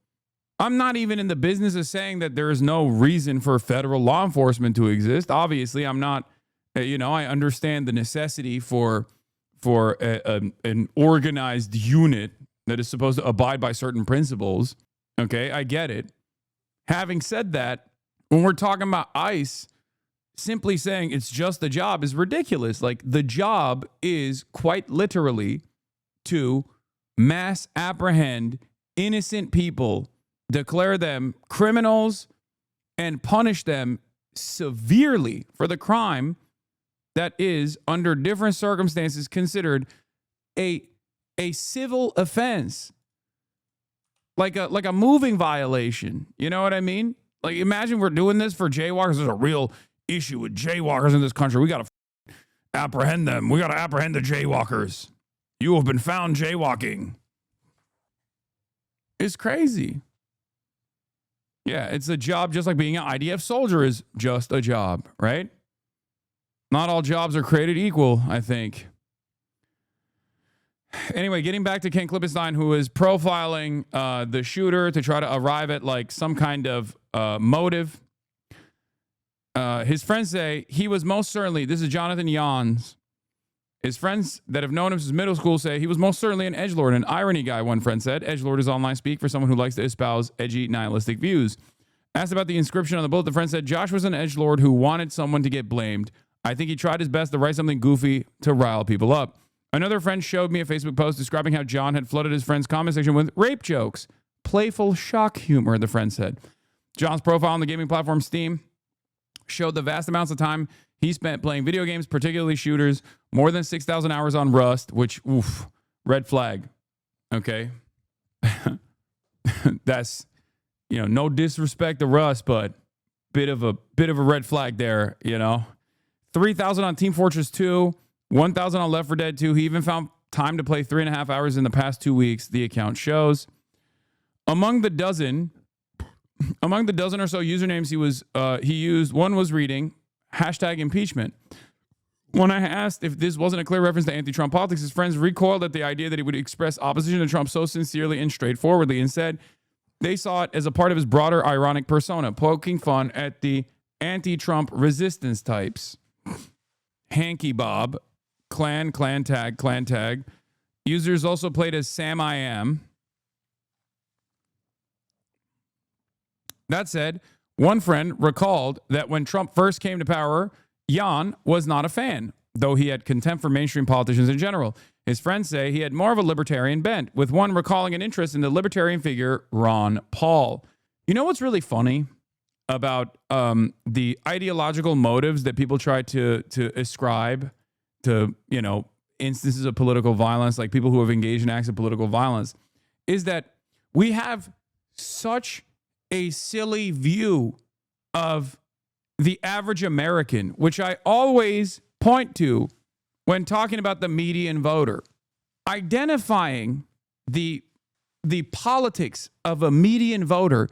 I'm not even in the business of saying that there is no reason for federal law enforcement to exist. Obviously, I'm not, I understand the necessity for an organized unit that is supposed to abide by certain principles. Okay, I get it. Having said that, when we're talking about ICE, simply saying it's just a job is ridiculous. Like, the job is quite literally to mass apprehend innocent people, declare them criminals, and punish them severely for the crime that is, under different circumstances, considered a civil offense. Like a moving violation. You know what I mean? Like, imagine we're doing this for jaywalkers. There's a real issue with jaywalkers in this country. We got to apprehend them. We got to apprehend the jaywalkers. You have been found jaywalking. It's crazy. Yeah, it's a job just like being an IDF soldier is just a job, right? Not all jobs are created equal, I think. Anyway, getting back to Ken Klippenstein, who is profiling the shooter to try to arrive at like some kind of motive. His friends say he was most certainly, this is Jonathan Yans. His friends that have known him since middle school say he was most certainly an edgelord, an irony guy, one friend said. Edgelord is online speak for someone who likes to espouse edgy, nihilistic views. Asked about the inscription on the bullet, the friend said, Josh was an edgelord who wanted someone to get blamed. I think he tried his best to write something goofy to rile people up. Another friend showed me a Facebook post describing how John had flooded his friend's comment section with rape jokes. Playful shock humor, the friend said. John's profile on the gaming platform Steam showed the vast amounts of time he spent playing video games, particularly shooters, more than 6,000 hours on Rust, which, oof, red flag. Okay. That's, no disrespect to Rust, but bit of a red flag there, 3,000 on Team Fortress 2, 1,000 on Left 4 Dead 2. He even found time to play 3.5 hours in the past 2 weeks, the account shows. Among the dozen or so usernames he used, one was reading #impeachment. When I asked if this wasn't a clear reference to anti-Trump politics, his friends recoiled at the idea that he would express opposition to Trump so sincerely and straightforwardly. Instead, they saw it as a part of his broader ironic persona, poking fun at the anti-Trump resistance types. Hanky Bob, clan tag. Users also played as Sam I Am. That said, one friend recalled that when Trump first came to power, Jan was not a fan, though he had contempt for mainstream politicians in general. His friends say he had more of a libertarian bent, with one recalling an interest in the libertarian figure Ron Paul. You know what's really funny about the ideological motives that people try to ascribe to, instances of political violence, like people who have engaged in acts of political violence, is that we have such a silly view of the average American, which I always point to when talking about the median voter. Identifying the politics of a median voter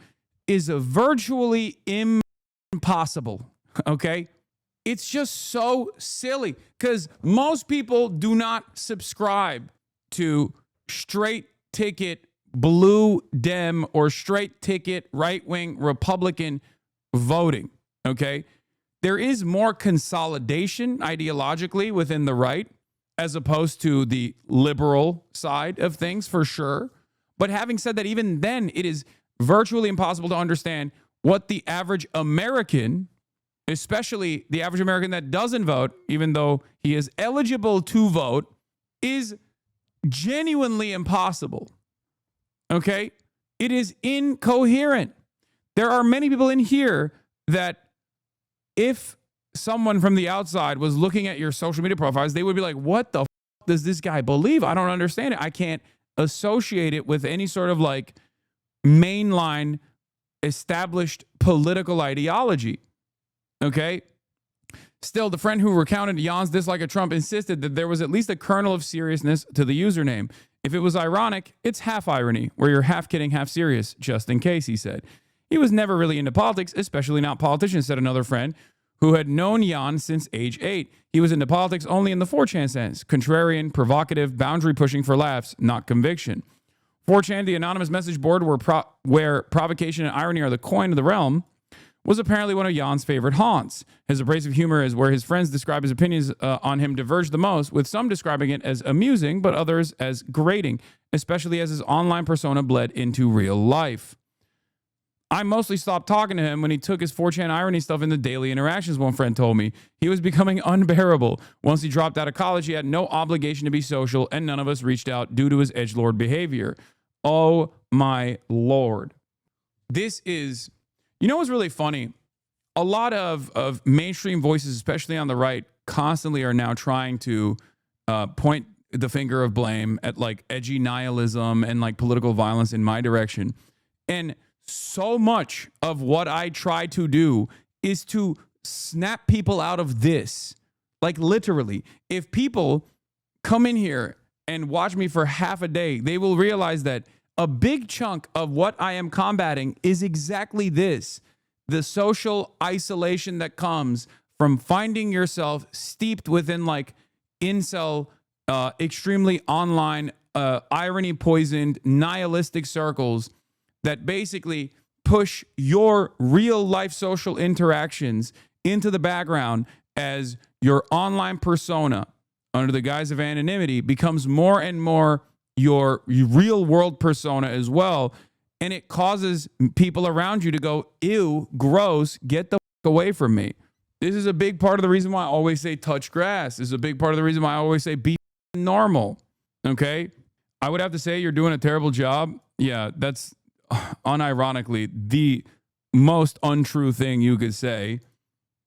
is virtually impossible, okay? It's just so silly because most people do not subscribe to straight ticket blue Dem or straight ticket right-wing Republican voting, okay? There is more consolidation ideologically within the right as opposed to the liberal side of things, for sure. But having said that, even then, it is virtually impossible to understand what the average American, especially the average American that doesn't vote, even though he is eligible to vote, is genuinely impossible. Okay? It is incoherent. There are many people in here that if someone from the outside was looking at your social media profiles, they would be like, what the f- does this guy believe? I don't understand it. I can't associate it with any sort of like mainline established political ideology. Okay? Still, the friend who recounted Jan's dislike of Trump insisted that there was at least a kernel of seriousness to the username. If it was ironic, it's half irony, where you're half kidding, half serious, just in case, he said. He was never really into politics, especially not politicians, said another friend who had known Jan since age 8. He was into politics only in the 4chan sense, contrarian, provocative, boundary pushing for laughs, not conviction. 4chan, the anonymous message board where provocation and irony are the coin of the realm, was apparently one of Jan's favorite haunts. His abrasive humor is where his friends describe his opinions on him diverge the most, with some describing it as amusing, but others as grating, especially as his online persona bled into real life. I mostly stopped talking to him when he took his 4chan irony stuff into daily interactions, one friend told me. He was becoming unbearable. Once he dropped out of college, he had no obligation to be social, and none of us reached out due to his edgelord behavior. Oh my Lord. This is, you know what's really funny? A lot of mainstream voices, especially on the right, constantly are now trying to point the finger of blame at like edgy nihilism and like political violence in my direction. And so much of what I try to do is to snap people out of this. Like literally, if people come in here and watch me for half a day, they will realize that a big chunk of what I am combating is exactly this: the social isolation that comes from finding yourself steeped within like incel, extremely online, irony poisoned, nihilistic circles that basically push your real life social interactions into the background as your online persona, under the guise of anonymity, becomes more and more your real world persona as well. And it causes people around you to go, ew, gross, get the fuck away from me. This is a big part of the reason why I always say touch grass. This is a big part of the reason why I always say be normal. Okay? I would have to say you're doing a terrible job. Yeah, that's unironically the most untrue thing you could say,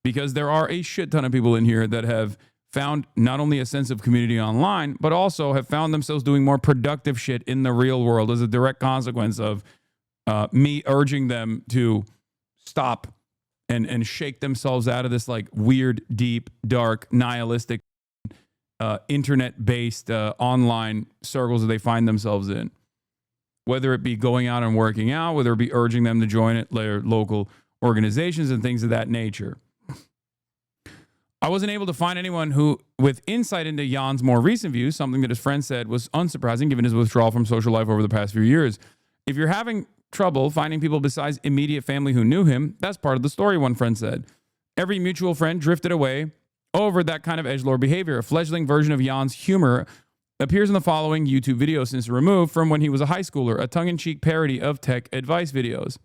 because there are a shit ton of people in here that have found not only a sense of community online, but also have found themselves doing more productive shit in the real world as a direct consequence of me urging them to stop and shake themselves out of this like weird, deep, dark, nihilistic, internet-based online circles that they find themselves in. Whether it be going out and working out, whether it be urging them to join their local organizations and things of that nature. I wasn't able to find anyone who, with insight into Jan's more recent views, something that his friend said was unsurprising given his withdrawal from social life over the past few years. If you're having trouble finding people besides immediate family who knew him, that's part of the story, one friend said. Every mutual friend drifted away over that kind of edgelord behavior. A fledgling version of Jan's humor appears in the following YouTube video since removed from when he was a high schooler, a tongue-in-cheek parody of tech advice videos.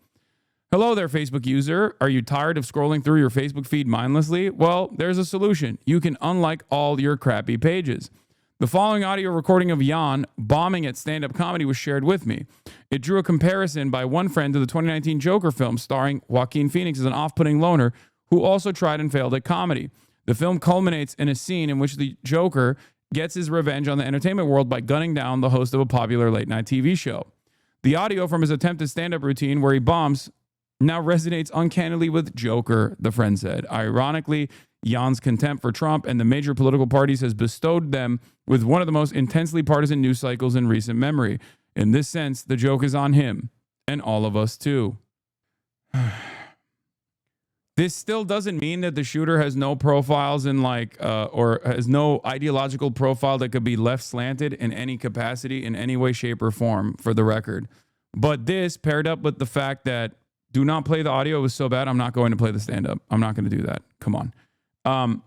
Hello there, Facebook user. Are you tired of scrolling through your Facebook feed mindlessly? Well, there's a solution. You can unlike all your crappy pages. The following audio recording of Jan bombing at stand-up comedy was shared with me. It drew a comparison by one friend to the 2019 Joker film starring Joaquin Phoenix as an off-putting loner who also tried and failed at comedy. The film culminates in a scene in which the Joker gets his revenge on the entertainment world by gunning down the host of a popular late night TV show. The audio from his attempted stand-up routine where he bombs now resonates uncannily with Joker, the friend said. Ironically, Jan's contempt for Trump and the major political parties has bestowed them with one of the most intensely partisan news cycles in recent memory. In this sense, the joke is on him and all of us too. This still doesn't mean that the shooter has no profiles in or has no ideological profile that could be left slanted in any capacity, in any way, shape, or form, for the record. But this paired up with the fact that do not play the audio. It was so bad, I'm not going to play the stand-up. I'm not going to do that. Come on.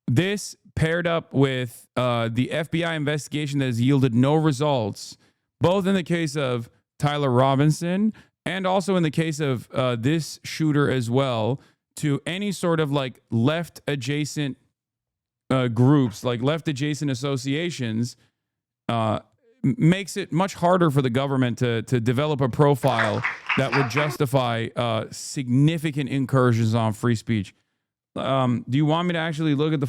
This paired up with the FBI investigation that has yielded no results, both in the case of Tyler Robinson and also in the case of this shooter as well, to any sort of like left adjacent groups, like left adjacent associations, makes it much harder for the government to develop a profile that would justify significant incursions on free speech. Do you want me to actually look at the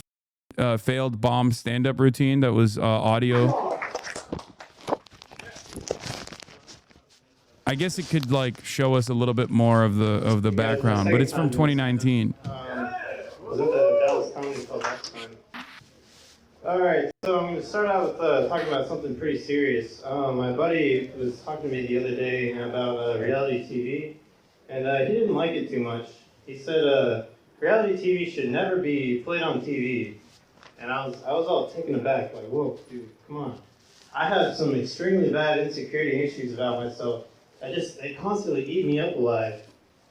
failed bomb stand-up routine that was audio? I guess it could like show us a little bit more of the background, but it's from 2019. Was it the Dallas Comedy Club last time? All right, so I'm going to start out with talking about something pretty serious. My buddy was talking to me the other day about reality TV, and he didn't like it too much. He said reality TV should never be played on TV, and I was all taken aback, like, whoa, dude, come on. I have some extremely bad insecurity issues about myself. They constantly eat me up alive.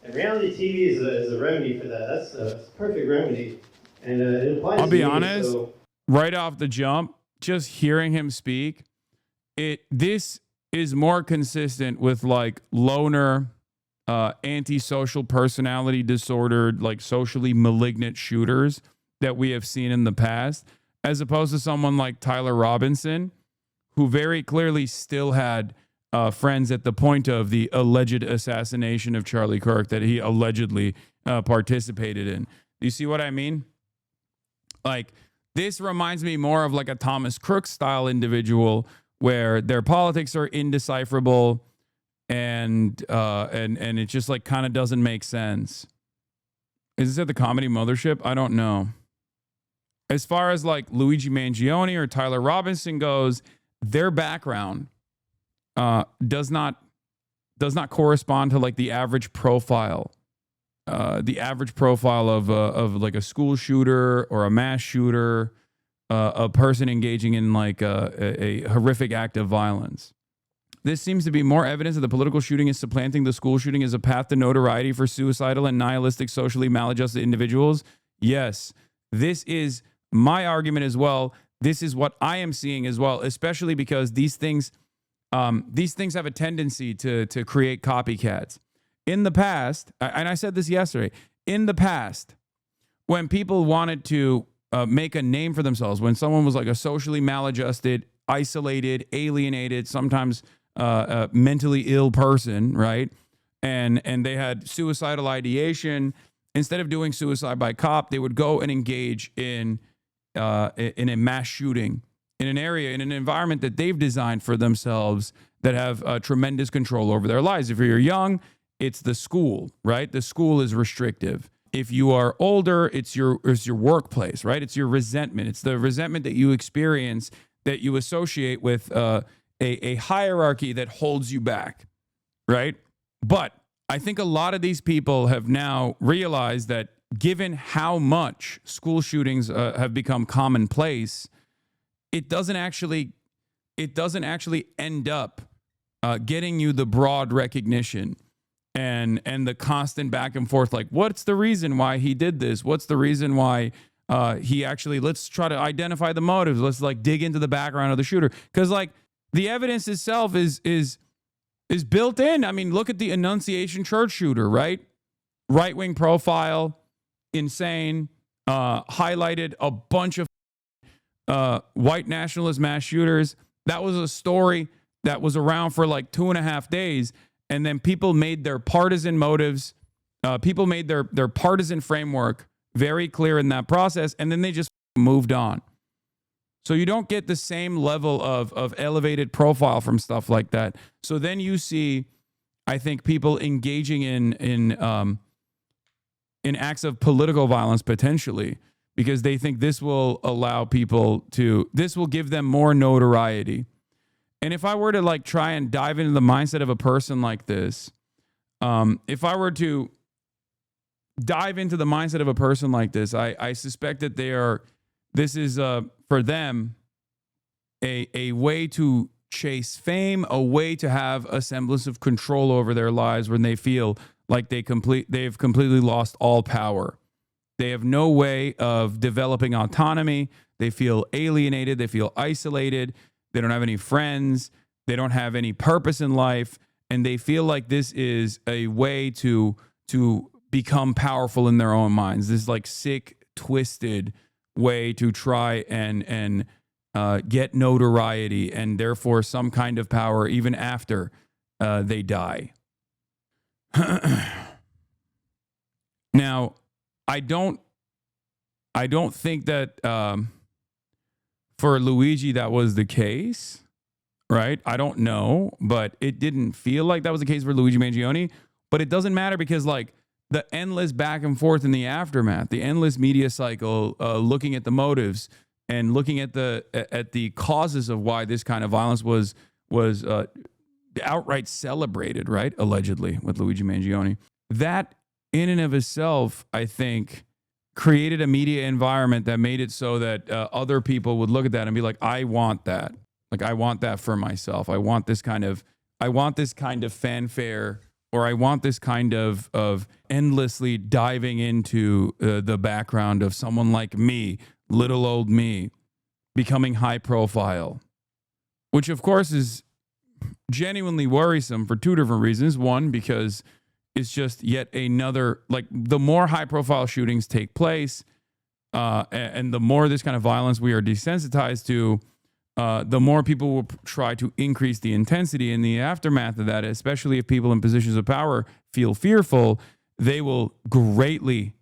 And reality TV is a remedy for that. That's a perfect remedy. And it applies I'll to be me, honest, so. right off the jump, just hearing him speak, this is more consistent with like loner, antisocial personality disordered, like socially malignant shooters that we have seen in the past, as opposed to someone like Tyler Robinson, who very clearly still had friends at the point of the alleged assassination of Charlie Kirk that he allegedly participated in. You see what I mean? Like, this reminds me more of like a Thomas Crook style individual where their politics are indecipherable and it just like kind of doesn't make sense. Is this at the Comedy Mothership? I don't know. As far as like Luigi Mangione or Tyler Robinson goes, their background does not correspond to like the average profile of like a school shooter or a mass shooter, a person engaging in like a horrific act of violence. This seems to be more evidence that the political shooting is supplanting the school shooting as a path to notoriety for suicidal and nihilistic, socially maladjusted individuals. Yes, this is my argument as well. This is what I am seeing as well, especially because these things have a tendency to create copycats. In the past, and I said this yesterday, in the past, when people wanted to make a name for themselves, when someone was like a socially maladjusted, isolated, alienated, sometimes mentally ill person, right? And they had suicidal ideation, instead of doing suicide by cop, they would go and engage in a mass shooting in an area, in an environment that they've designed for themselves that have tremendous control over their lives. If you're young, it's the school, right? The school is restrictive. If you are older, it's your workplace, right? It's your resentment. It's the resentment that you experience that you associate with a hierarchy that holds you back, right? But I think a lot of these people have now realized that given how much school shootings have become commonplace, it doesn't actually end up getting you the broad recognition and the constant back and forth. Like, what's the reason why he did this? What's the reason why he actually? Let's try to identify the motives. Let's like dig into the background of the shooter, because like the evidence itself is built in. I mean, look at the Annunciation Church shooter, right? Right-wing profile, insane, highlighted a bunch of white nationalist mass shooters. That was a story that was around for like 2.5 days. And then people made their partisan motives, people made their partisan framework very clear in that process. And then they just moved on. So you don't get the same level of elevated profile from stuff like that. So then you see, I think, people engaging in acts of political violence potentially, because they think this will allow people to, this will give them more notoriety. And if I were to like try and dive into the mindset of a person like this, if I were to dive into the mindset of a person like this, I suspect that this is for them a way to chase fame, a way to have a semblance of control over their lives when they feel like they've completely lost all power. They have no way of developing autonomy. They feel alienated. They feel isolated. They don't have any friends. They don't have any purpose in life. And they feel like this is a way to become powerful in their own minds. This like sick, twisted way to try and get notoriety and therefore some kind of power even after they die. Now, I don't think that for Luigi that was the case, right? I don't know, but it didn't feel like that was the case for Luigi Mangione. But it doesn't matter because like the endless back and forth in the aftermath, the endless media cycle, looking at the motives and looking at the causes of why this kind of violence was outright celebrated, right? Allegedly with Luigi Mangione. That in and of itself, I think, created a media environment that made it so that other people would look at that and be like, I want that. Like, I want that for myself. I want this kind of fanfare, or I want this kind of endlessly diving into the background of someone like me, little old me, becoming high profile, which of course is genuinely worrisome for two different reasons. One, because it's just yet another, like, the more high profile shootings take place and the more this kind of violence we are desensitized to, the more people will try to increase the intensity in the aftermath of that, especially if people in positions of power feel fearful. They will greatly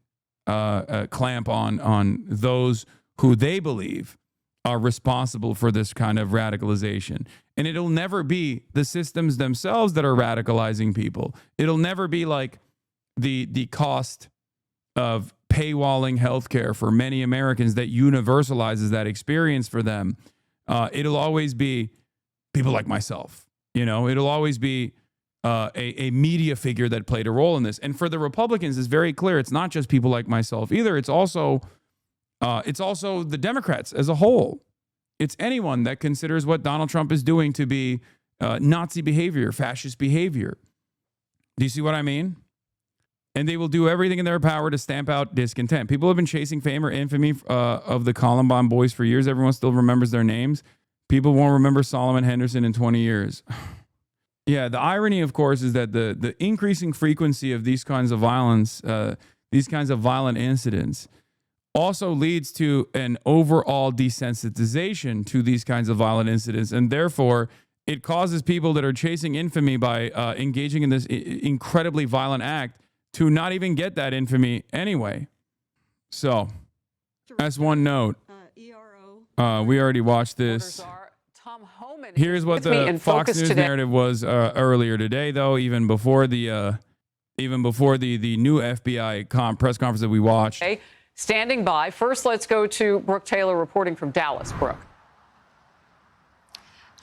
clamp on those who they believe are responsible for this kind of radicalization. And it'll never be the systems themselves that are radicalizing people. It'll never be like the cost of paywalling healthcare for many Americans that universalizes that experience for them. It'll always be people like myself. You know, it'll always be a media figure that played a role in this. And for the Republicans, it's very clear. It's not just people like myself either. It's also the Democrats as a whole. It's anyone that considers what Donald Trump is doing to be Nazi behavior, fascist behavior. Do you see what I mean? And they will do everything in their power to stamp out discontent. People have been chasing fame or infamy of the Columbine boys for years. Everyone still remembers their names. People won't remember Solomon Henderson in 20 years. Yeah, the irony, of course, is that the increasing frequency of these kinds of violence, these kinds of violent incidents, also leads to an overall desensitization to these kinds of violent incidents. And therefore, it causes people that are chasing infamy by engaging in this incredibly violent act to not even get that infamy anyway. So, as one note, we already watched this. Here's what the Fox News narrative was earlier today, though, even before the new FBI press conference that we watched. Standing by. First, let's go to Brooke Taylor reporting from Dallas. Brooke.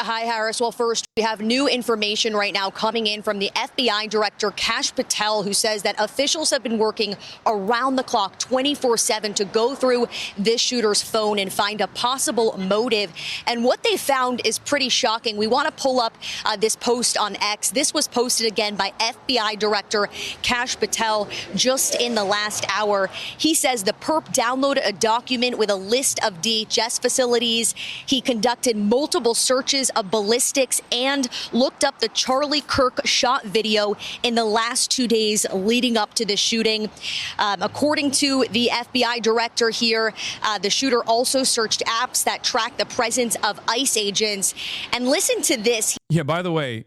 Hi, Harris. Well, first, we have new information right now coming in from the FBI Director Kash Patel, who says that officials have been working around the clock 24/7 to go through this shooter's phone and find a possible motive. And what they found is pretty shocking. We want to pull up this post on X. This was posted again by FBI Director Kash Patel just in the last hour. He says the perp downloaded a document with a list of DHS facilities. He conducted multiple searches of ballistics and looked up the Charlie Kirk shot video in the last 2 days leading up to the shooting. According to the FBI director here, the shooter also searched apps that track the presence of ICE agents. And listen to this. Yeah, by the way,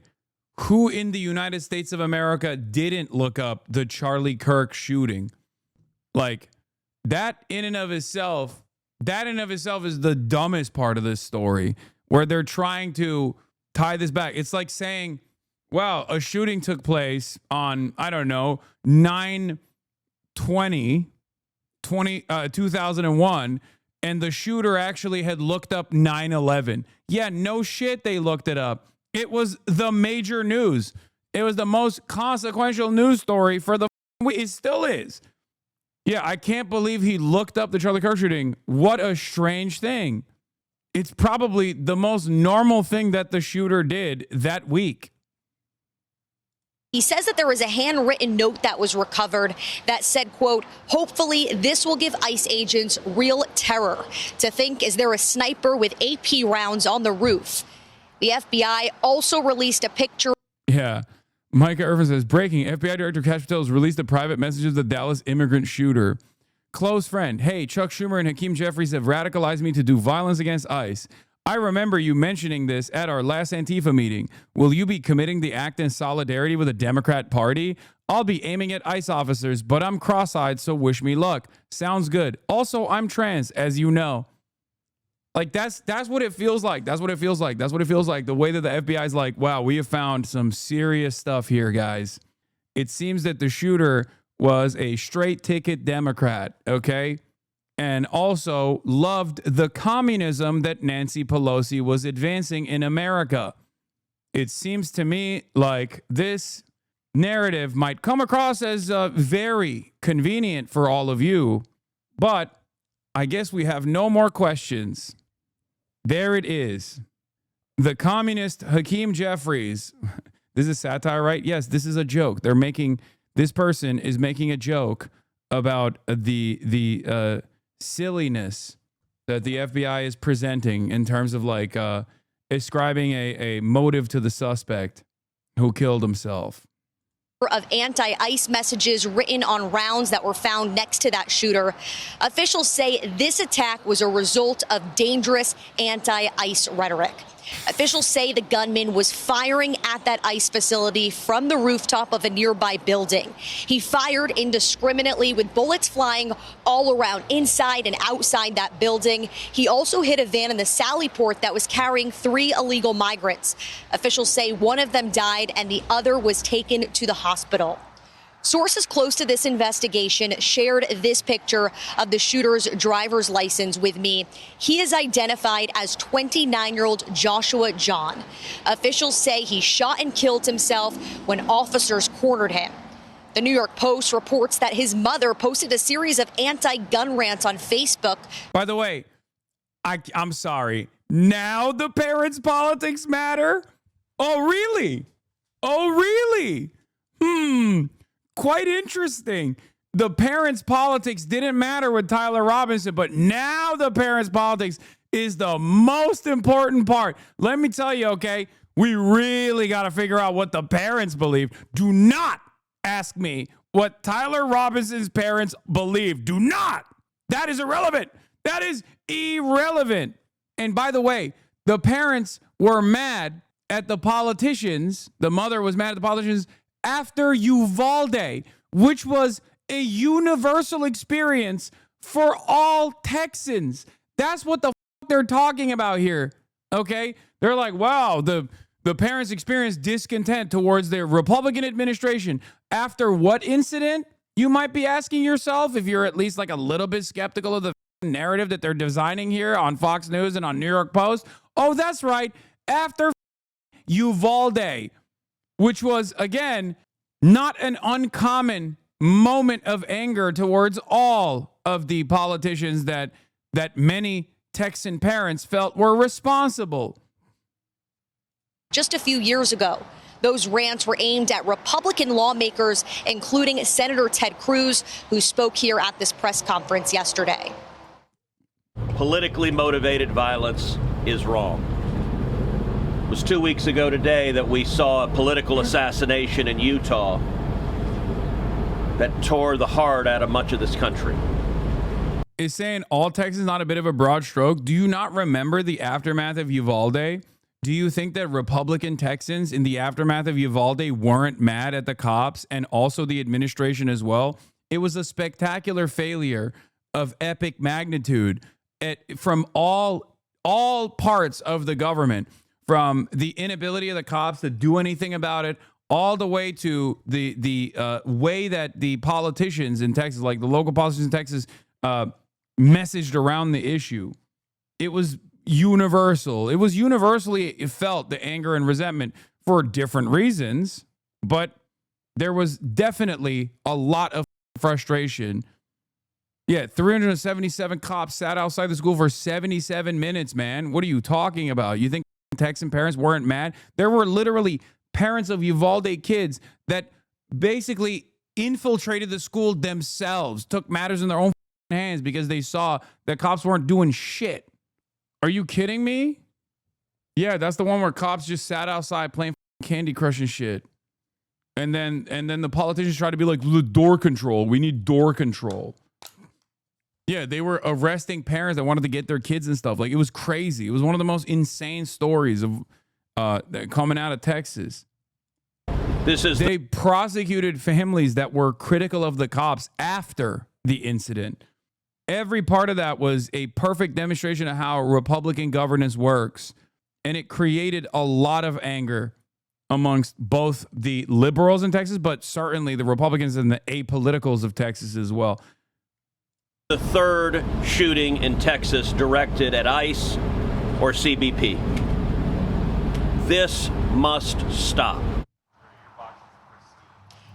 who in the United States of America didn't look up the Charlie Kirk shooting? Like, that in and of itself That in of itself is the dumbest part of this story, where they're trying to tie this back. It's like saying, wow, a shooting took place on, I don't know, 9/20/2001, and the shooter actually had looked up 9/11. Yeah, no shit, they looked it up. It was the major news. It was the most consequential news story for the week. It still is. Yeah, I can't believe he looked up the Charlie Kirk shooting. What a strange thing. It's probably the most normal thing that the shooter did that week. He says that there was a handwritten note that was recovered that said, quote, hopefully this will give ICE agents real terror to think, is there a sniper with AP rounds on the roof? The FBI also released a picture. Yeah. Micah Irvin says, breaking, FBI Director Kash Patel has released the private messages of the Dallas immigrant shooter. Close friend, hey, Chuck Schumer and Hakeem Jeffries have radicalized me to do violence against ICE. I remember you mentioning this at our last Antifa meeting. Will you be committing the act in solidarity with the Democrat Party? I'll be aiming at ICE officers, but I'm cross-eyed, so wish me luck. Sounds good. Also, I'm trans, as you know. Like, that's what it feels like. That's what it feels like. That's what it feels like. The way that the FBI is like, wow, we have found some serious stuff here, guys. It seems that the shooter was a straight ticket Democrat, okay? And also loved the communism that Nancy Pelosi was advancing in America. It seems to me like this narrative might come across as very convenient for all of you, but I guess we have no more questions. There it is. The communist Hakeem Jeffries. This is satire, right? Yes, this is a joke. This person is making a joke about the silliness that the FBI is presenting in terms of like ascribing a motive to the suspect who killed himself. Of anti-ICE messages written on rounds that were found next to that shooter. Officials say this attack was a result of dangerous anti-ICE rhetoric. Officials say the gunman was firing at that ICE facility from the rooftop of a nearby building. He fired indiscriminately with bullets flying all around inside and outside that building. He also hit a van in the Sally Port that was carrying 3 illegal migrants. Officials say one of them died and the other was taken to the hospital. Sources close to this investigation shared this picture of the shooter's driver's license with me. He is identified as 29-year-old Joshua John. Officials say he shot and killed himself when officers cornered him. The New York Post reports that his mother posted a series of anti-gun rants on Facebook. By the way, I'm sorry. Now the parents' politics matter? Oh, really? Oh, really? Quite interesting. The parents' politics didn't matter with Tyler Robinson, but now the parents' politics is the most important part. Let me tell you, okay, we really got to figure out what the parents believe. Do not ask me what Tyler Robinson's parents believe. Do not. That is irrelevant. That is irrelevant. And by the way, the parents were mad at the politicians. The mother was mad at the politicians after Uvalde, which was a universal experience for all Texans. That's what the they're talking about here, okay? They're like, wow, the parents experienced discontent towards their Republican administration. After what incident, you might be asking yourself, if you're at least like a little bit skeptical of the narrative that they're designing here on Fox News and on New York Post. Oh, that's right. After Uvalde, which was, again, not an uncommon moment of anger towards all of the politicians that many Texan parents felt were responsible. Just a few years ago, those rants were aimed at Republican lawmakers, including Senator Ted Cruz, who spoke here at this press conference yesterday. Politically motivated violence is wrong. It was 2 weeks ago today that we saw a political assassination in Utah that tore the heart out of much of this country. Is saying all Texans not a bit of a broad stroke? Do you not remember the aftermath of Uvalde? Do you think that Republican Texans in the aftermath of Uvalde weren't mad at the cops and also the administration as well? It was a spectacular failure of epic magnitude. from all parts of the government, from the inability of the cops to do anything about it, all the way to the way that the politicians in Texas, like the local politicians in Texas, messaged around the issue. It was universal. It was universally felt, the anger and resentment, for different reasons, but there was definitely a lot of frustration. Yeah, 377 cops sat outside the school for 77 minutes, man. What are you talking about? You think Texan parents weren't mad? There were literally parents of Uvalde kids that basically infiltrated the school themselves, took matters in their own hands because they saw that cops weren't doing shit. Are you kidding me? Yeah, that's the one where cops just sat outside playing Candy Crush and shit. And then the politicians try to be like, the door control. We need door control. Yeah, they were arresting parents that wanted to get their kids and stuff. Like, it was crazy. It was one of the most insane stories of coming out of Texas. They prosecuted families that were critical of the cops after the incident. Every part of that was a perfect demonstration of how Republican governance works. And it created a lot of anger amongst both the liberals in Texas, but certainly the Republicans and the apoliticals of Texas as well. The third shooting in Texas directed at ICE or CBP. This must stop.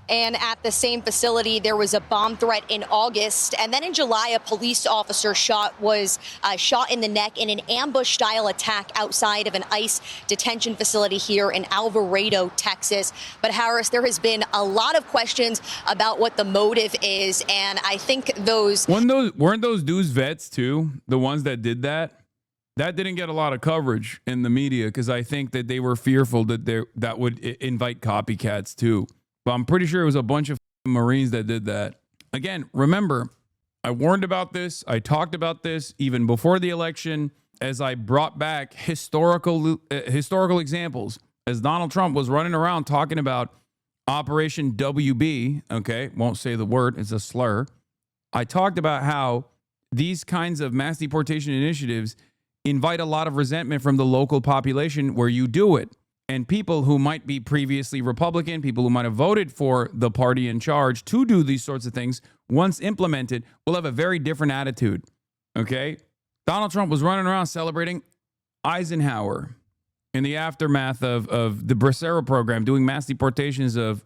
And at the same facility, there was a bomb threat in August. And then in July, a police officer was shot in the neck in an ambush-style attack outside of an ICE detention facility here in Alvarado, Texas. But Harris, there has been a lot of questions about what the motive is. And I think weren't those dudes vets too? The ones that did that? That didn't get a lot of coverage in the media because I think that they were fearful that would invite copycats too. But I'm pretty sure it was a bunch of Marines that did that. Again, remember, I warned about this. I talked about this even before the election as I brought back historical examples. As Donald Trump was running around talking about Operation WB, okay, won't say the word, it's a slur. I talked about how these kinds of mass deportation initiatives invite a lot of resentment from the local population where you do it. And people who might be previously Republican, people who might have voted for the party in charge to do these sorts of things, once implemented, will have a very different attitude. Okay? Donald Trump was running around celebrating Eisenhower in the aftermath of the Bracero program, doing mass deportations of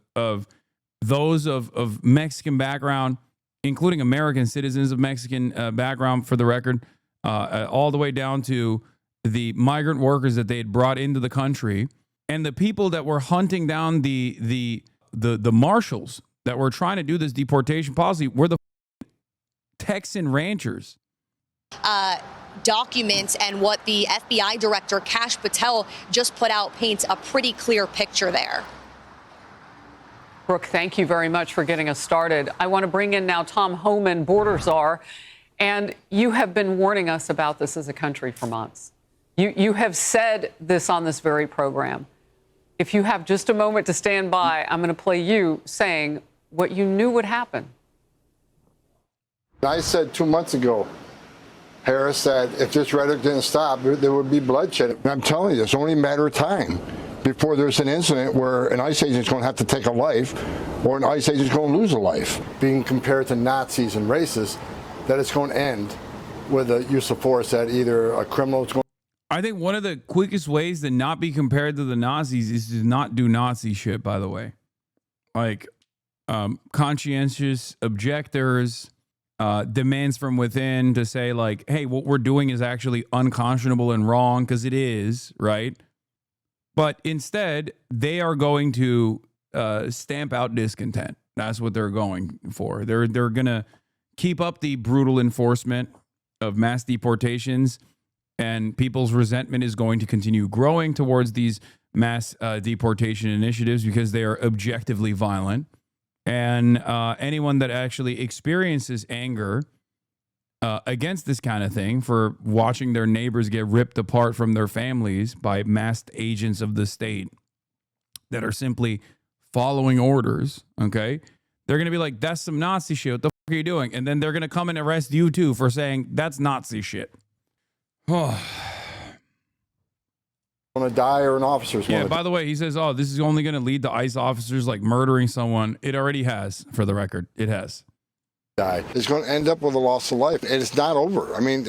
those of Mexican background, including American citizens of Mexican background, for the record, all the way down to the migrant workers that they had brought into the country. And the people that were hunting down the marshals that were trying to do this deportation policy were the Texan ranchers. Documents and what the FBI director, Kash Patel, just put out paints a pretty clear picture there. Brooke, thank you very much for getting us started. I want to bring in now Tom Homan, border czar. And you have been warning us about this as a country for months. You have said this on this very program. If you have just a moment to stand by, I'm going to play you saying what you knew would happen. I said 2 months ago, Harris, that if this rhetoric didn't stop, there would be bloodshed. And I'm telling you, it's only a matter of time before there's an incident where an ICE agent's going to have to take a life or an ICE agent's going to lose a life. Being compared to Nazis and racists, that it's going to end with the use of force, that either a criminal is going. I think one of the quickest ways to not be compared to the Nazis is to not do Nazi shit, by the way. Like conscientious objectors, demands from within to say like, hey, what we're doing is actually unconscionable and wrong, because it is, right? But instead, they are going to stamp out discontent. That's what they're going for. They're going to keep up the brutal enforcement of mass deportations, and people's resentment is going to continue growing towards these mass deportation initiatives because they are objectively violent. And anyone that actually experiences anger against this kind of thing for watching their neighbors get ripped apart from their families by masked agents of the state that are simply following orders, okay? They're going to be like, that's some Nazi shit. What the fuck are you doing? And then they're going to come and arrest you too for saying that's Nazi shit. going to die or an officer's going Yeah, to by the way, he says, oh, this is only going to lead to ICE officers like murdering someone. It already has, for the record. It has. die. It's going to end up with a loss of life, and it's not over. I mean,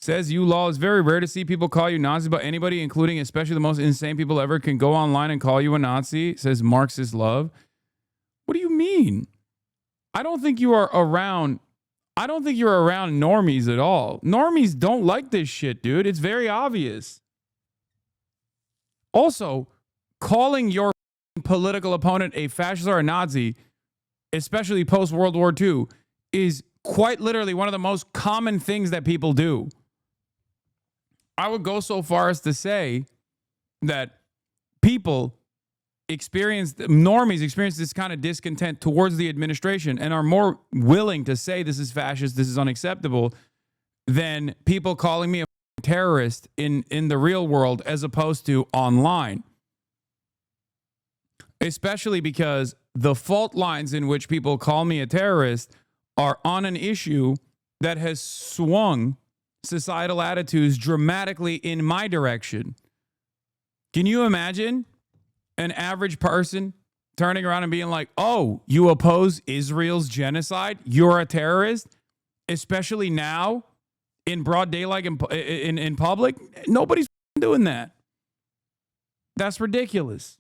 Says you law, it's very rare to see people call you Nazi, but anybody, including especially the most insane people ever, can go online and call you a Nazi. Says Marxist love. What do you mean? I don't think you are around. I don't think you're around normies at all. Normies don't like this shit, dude. It's very obvious. Also, calling your political opponent a fascist or a Nazi, especially post World War II, is quite literally one of the most common things that people do. I would go so far as to say that normies experience this kind of discontent towards the administration and are more willing to say this is fascist, this is unacceptable, than people calling me a terrorist in the real world as opposed to online. Especially because the fault lines in which people call me a terrorist are on an issue that has swung societal attitudes dramatically in my direction. Can you imagine an average person turning around and being like, oh, you oppose Israel's genocide? You're a terrorist? Especially now in broad daylight in public? Nobody's doing that. That's ridiculous.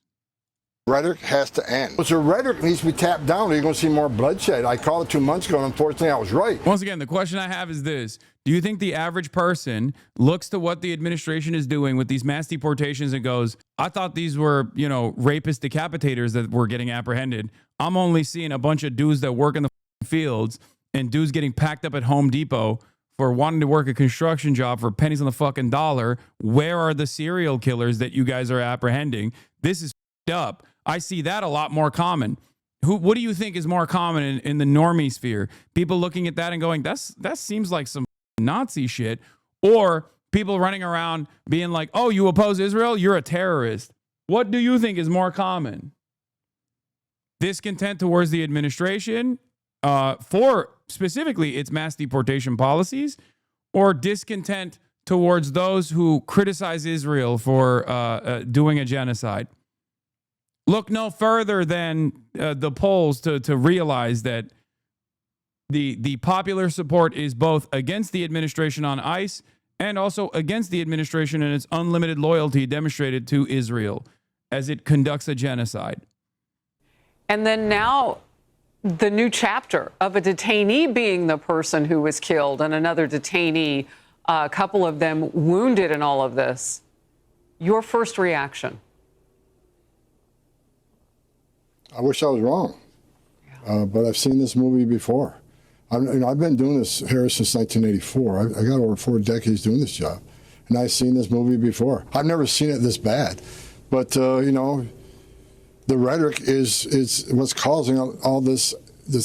rhetoric has to end. So rhetoric needs to be tapped down, or you're going to see more bloodshed. I called it 2 months ago, and unfortunately, I was right. Once again, the question I have is this. Do you think the average person looks to what the administration is doing with these mass deportations and goes, I thought these were, rapist decapitators that were getting apprehended. I'm only seeing a bunch of dudes that work in the fields and dudes getting packed up at Home Depot for wanting to work a construction job for pennies on the fucking dollar. Where are the serial killers that you guys are apprehending? This is up. I see that a lot more common. What do you think is more common in the normie sphere? People looking at that and going, that seems like some Nazi shit, or people running around being like, oh, you oppose Israel? You're a terrorist. What do you think is more common? Discontent towards the administration for specifically its mass deportation policies, or discontent towards those who criticize Israel for doing a genocide? Look no further than the polls to realize that the popular support is both against the administration on ICE and also against the administration and its unlimited loyalty demonstrated to Israel as it conducts a genocide. And then now the new chapter of a detainee being the person who was killed and another detainee, a couple of them wounded in all of this. Your first reaction? I wish I was wrong, but I've seen this movie before. I've been doing this, Harris, since 1984. I got over 4 decades doing this job, and I've seen this movie before. I've never seen it this bad, but the rhetoric is what's causing all this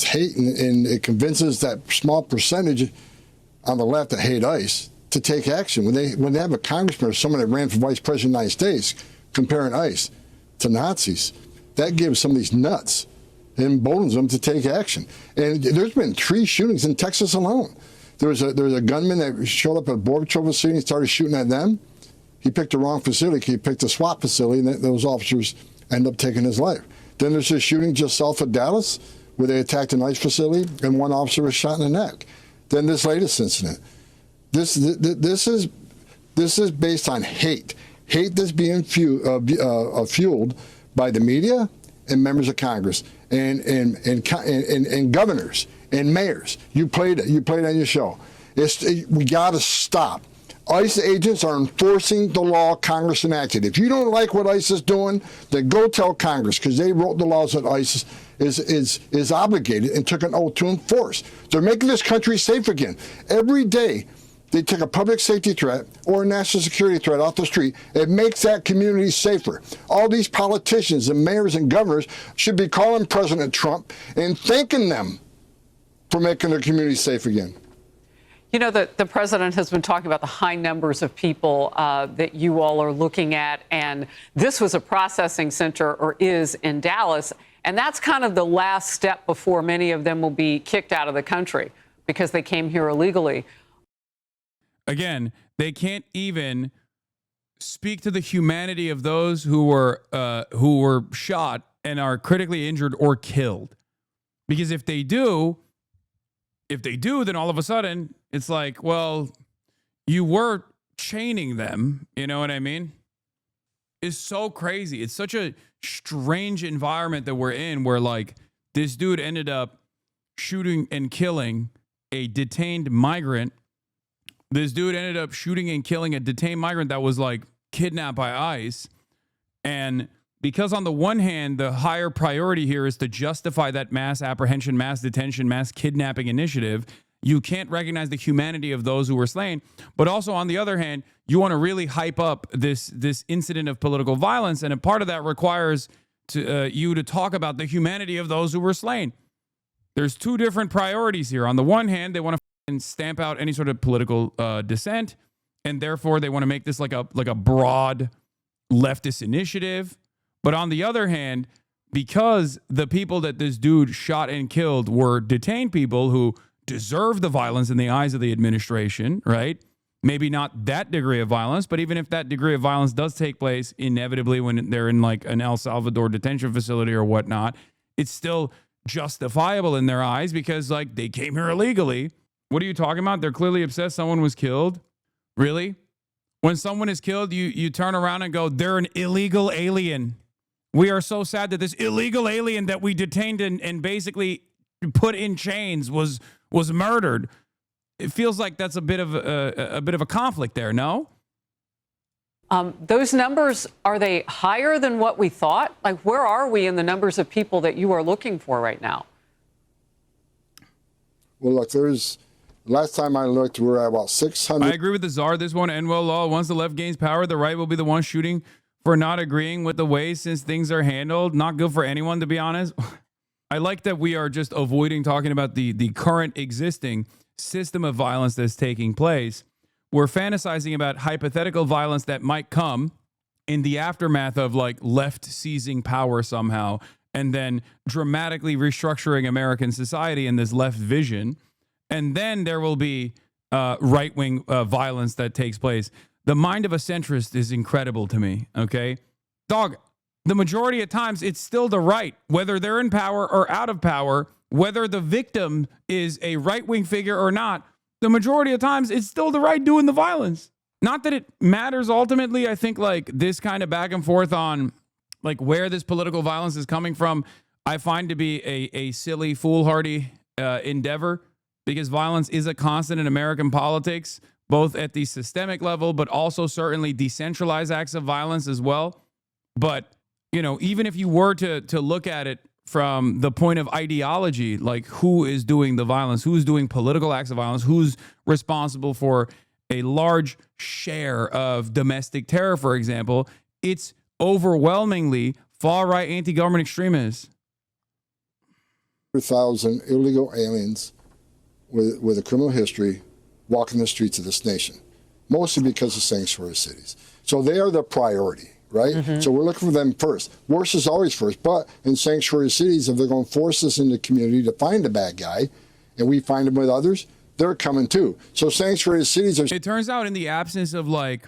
hate, and it convinces that small percentage on the left that hate ICE to take action. When they have a congressman or someone that ran for vice president of the United States comparing ICE to Nazis, that gives some of these nuts and emboldens them to take action. And there's been 3 shootings in Texas alone. There was a gunman that showed up at a Border Patrol facility and started shooting at them. He picked the wrong facility. He picked a SWAT facility, and those officers end up taking his life. Then there's a shooting just south of Dallas where they attacked an ICE facility and 1 officer was shot in the neck. Then this latest incident. This is based on hate. Hate that's being fueled by the media and members of Congress and governors and mayors. You played it on your show. We got to stop. ICE agents are enforcing the law Congress enacted. If you don't like what ICE is doing, then go tell Congress, because they wrote the laws that ICE is obligated and took an oath to enforce. They're making this country safe again. Every day they take a public safety threat or a national security threat off the street, it makes that community safer. All these politicians and mayors and governors should be calling President Trump and thanking them for making their community safe again. You know, the president has been talking about the high numbers of people that you all are looking at, and this was a processing center, or is, in Dallas, and that's kind of the last step before many of them will be kicked out of the country because they came here illegally. Again, they can't even speak to the humanity of those who were shot and are critically injured or killed. Because if they do, then all of a sudden it's like, well, you were chaining them. You know what I mean? It's so crazy. It's such a strange environment that we're in where like this dude ended up shooting and killing a detained migrant. This dude ended up shooting and killing a detained migrant that was like kidnapped by ICE. And because on the one hand, the higher priority here is to justify that mass apprehension, mass detention, mass kidnapping initiative, you can't recognize the humanity of those who were slain. But also on the other hand, you want to really hype up this incident of political violence. And a part of that requires you to talk about the humanity of those who were slain. There's two different priorities here. On the one hand, they want to stamp out any sort of political dissent. And therefore, they want to make this like a broad leftist initiative. But on the other hand, because the people that this dude shot and killed were detained people who deserve the violence in the eyes of the administration, right? Maybe not that degree of violence, but even if that degree of violence does take place inevitably when they're in like an El Salvador detention facility or whatnot, it's still justifiable in their eyes because like they came here illegally. What are you talking about? They're clearly obsessed someone was killed. Really? When someone is killed, you turn around and go, they're an illegal alien. We are so sad that this illegal alien that we detained and basically put in chains was murdered. It feels like that's a bit of a conflict there, no? Those numbers, are they higher than what we thought? Like, where are we in the numbers of people that you are looking for right now? Well, look, last time I looked, we're at about 600. I agree with the czar. This won't end well at all. Once the left gains power, the right will be the one shooting for not agreeing with the way since things are handled. Not good for anyone, to be honest. I like that we are just avoiding talking about the current existing system of violence that's taking place. We're fantasizing about hypothetical violence that might come in the aftermath of like left seizing power somehow and then dramatically restructuring American society in this left vision. And then there will be right-wing violence that takes place. The mind of a centrist is incredible to me, okay? Dog, the majority of times it's still the right, whether they're in power or out of power, whether the victim is a right-wing figure or not, the majority of times it's still the right doing the violence. Not that it matters ultimately. I think like this kind of back and forth on like where this political violence is coming from, I find to be a silly, foolhardy endeavor because violence is a constant in American politics, both at the systemic level, but also certainly decentralized acts of violence as well. But, you know, even if you were to look at it from the point of ideology, like who is doing the violence, who's doing political acts of violence, who's responsible for a large share of domestic terror, for example, it's overwhelmingly far-right anti-government extremists. 100,000 illegal aliens with a criminal history walking the streets of this nation, mostly because of sanctuary cities. So they are the priority, right? Mm-hmm. So we're looking for them first. Worse is always first, but in sanctuary cities, if they're going to force us in the community to find a bad guy, and we find them with others, they're coming too. So sanctuary cities are... It turns out in the absence of like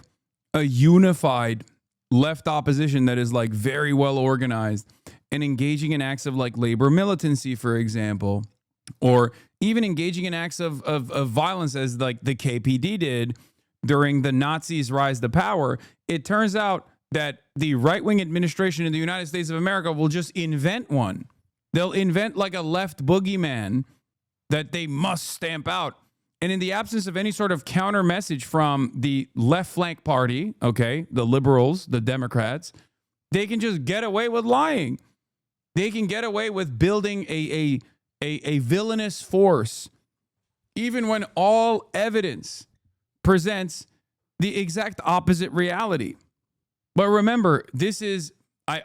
a unified left opposition that is like very well organized and engaging in acts of like labor militancy, for example, or even engaging in acts of violence as like the KPD did during the Nazis' rise to power, it turns out that the right-wing administration in the United States of America will just invent one. They'll invent like a left boogeyman that they must stamp out. And in the absence of any sort of counter message from the left flank party, okay, the liberals, the Democrats, they can just get away with lying. They can get away with building a villainous force, even when all evidence presents the exact opposite reality. But remember, this is, I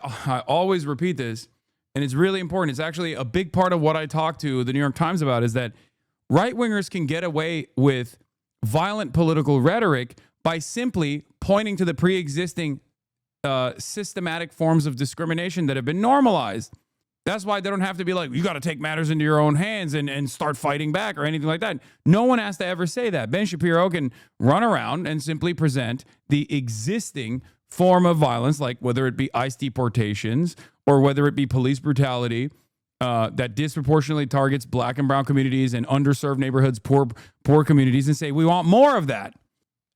always repeat this, and it's really important. It's actually a big part of what I talk to the New York Times about is that right-wingers can get away with violent political rhetoric by simply pointing to the pre-existing systematic forms of discrimination that have been normalized. That's why they don't have to be like, you got to take matters into your own hands and start fighting back or anything like that. No one has to ever say that. Ben Shapiro can run around and simply present the existing form of violence, like whether it be ICE deportations or whether it be police brutality that disproportionately targets black and brown communities and underserved neighborhoods, poor communities, and say, we want more of that.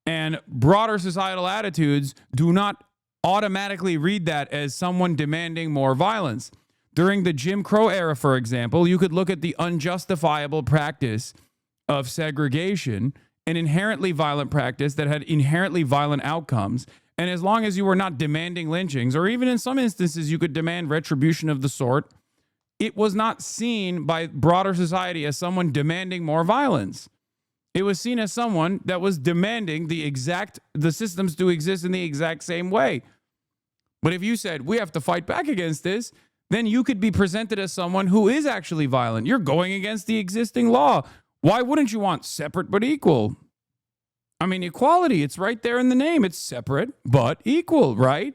And broader societal attitudes do not automatically read that as someone demanding more violence. During the Jim Crow era, for example, you could look at the unjustifiable practice of segregation, an inherently violent practice that had inherently violent outcomes. And as long as you were not demanding lynchings, or even in some instances, you could demand retribution of the sort, it was not seen by broader society as someone demanding more violence. It was seen as someone that was demanding the systems to exist in the exact same way. But if you said, we have to fight back against this, then you could be presented as someone who is actually violent. You're going against the existing law. Why wouldn't you want separate but equal? I mean, equality, it's right there in the name. It's separate but equal, right?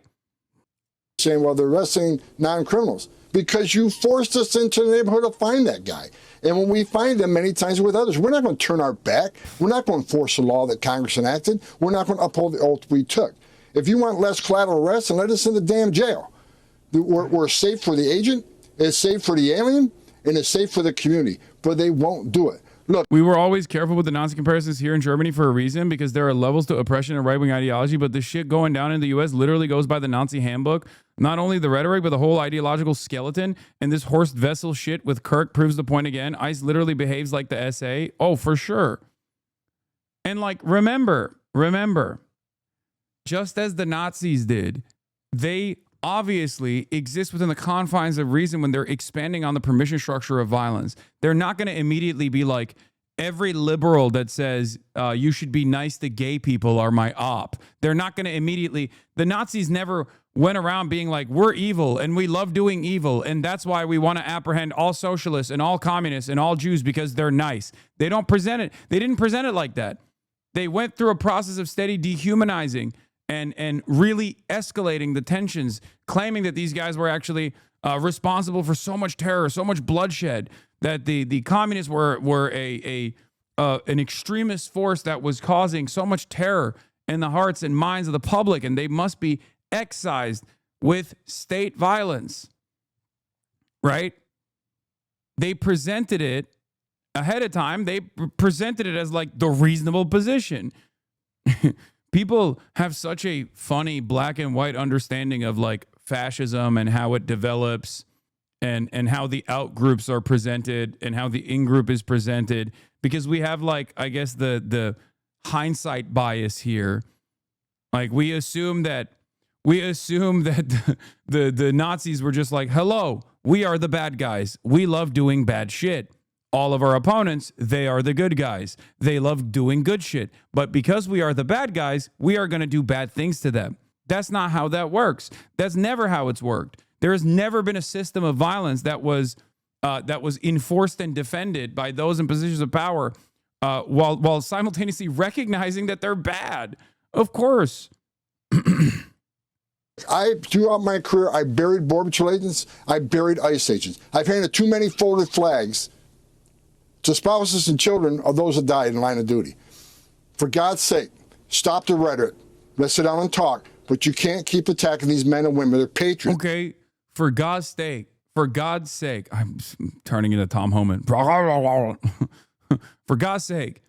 Saying, well, they're arresting non-criminals because you forced us into the neighborhood to find that guy. And when we find them many times with others, we're not going to turn our back. We're not going to enforce the law that Congress enacted. We're not going to uphold the oath we took. If you want less collateral arrests, then let us in the damn jail. We're safe for the agent, it's safe for the alien, and it's safe for the community. But they won't do it. Look, we were always careful with the Nazi comparisons here in Germany for a reason, because there are levels to oppression and right-wing ideology, but the shit going down in the U.S. literally goes by the Nazi handbook. Not only the rhetoric, but the whole ideological skeleton. And this Horst Wessel shit with Kirk proves the point again. ICE literally behaves like the SA. Oh, for sure. And like, remember, just as the Nazis did, they obviously exist within the confines of reason when they're expanding on the permission structure of violence. They're not going to immediately be like, every liberal that says you should be nice to gay people are my op. They're not going to immediately, the Nazis never went around being like, we're evil and we love doing evil, and that's why we want to apprehend all socialists and all communists and all Jews because they're nice. They don't present it. They didn't present it like that. They went through a process of steady dehumanizing and really escalating the tensions, claiming that these guys were actually responsible for so much terror, so much bloodshed, that the communists were an extremist force that was causing so much terror in the hearts and minds of the public, and they must be excised with state violence, right? They presented it ahead of time. They presented it as like the reasonable position. People have such a funny black and white understanding of like fascism and how it develops and how the out groups are presented and how the in group is presented, because we have like, I guess the hindsight bias here. Like we assume that the Nazis were just like, hello, we are the bad guys. We love doing bad shit. All of our opponents, they are the good guys. They love doing good shit. But because we are the bad guys, we are going to do bad things to them. That's not how that works. That's never how it's worked. There has never been a system of violence that was enforced and defended by those in positions of power while simultaneously recognizing that they're bad. Of course. Throughout my career, I buried Border Patrol agents. I buried ICE agents. I've handed too many folded flags to spouses and children of those that died in line of duty. For God's sake, stop the rhetoric. Let's sit down and talk. But you can't keep attacking these men and women. They're patriots. Okay, for God's sake, I'm turning into Tom Homan. For God's sake,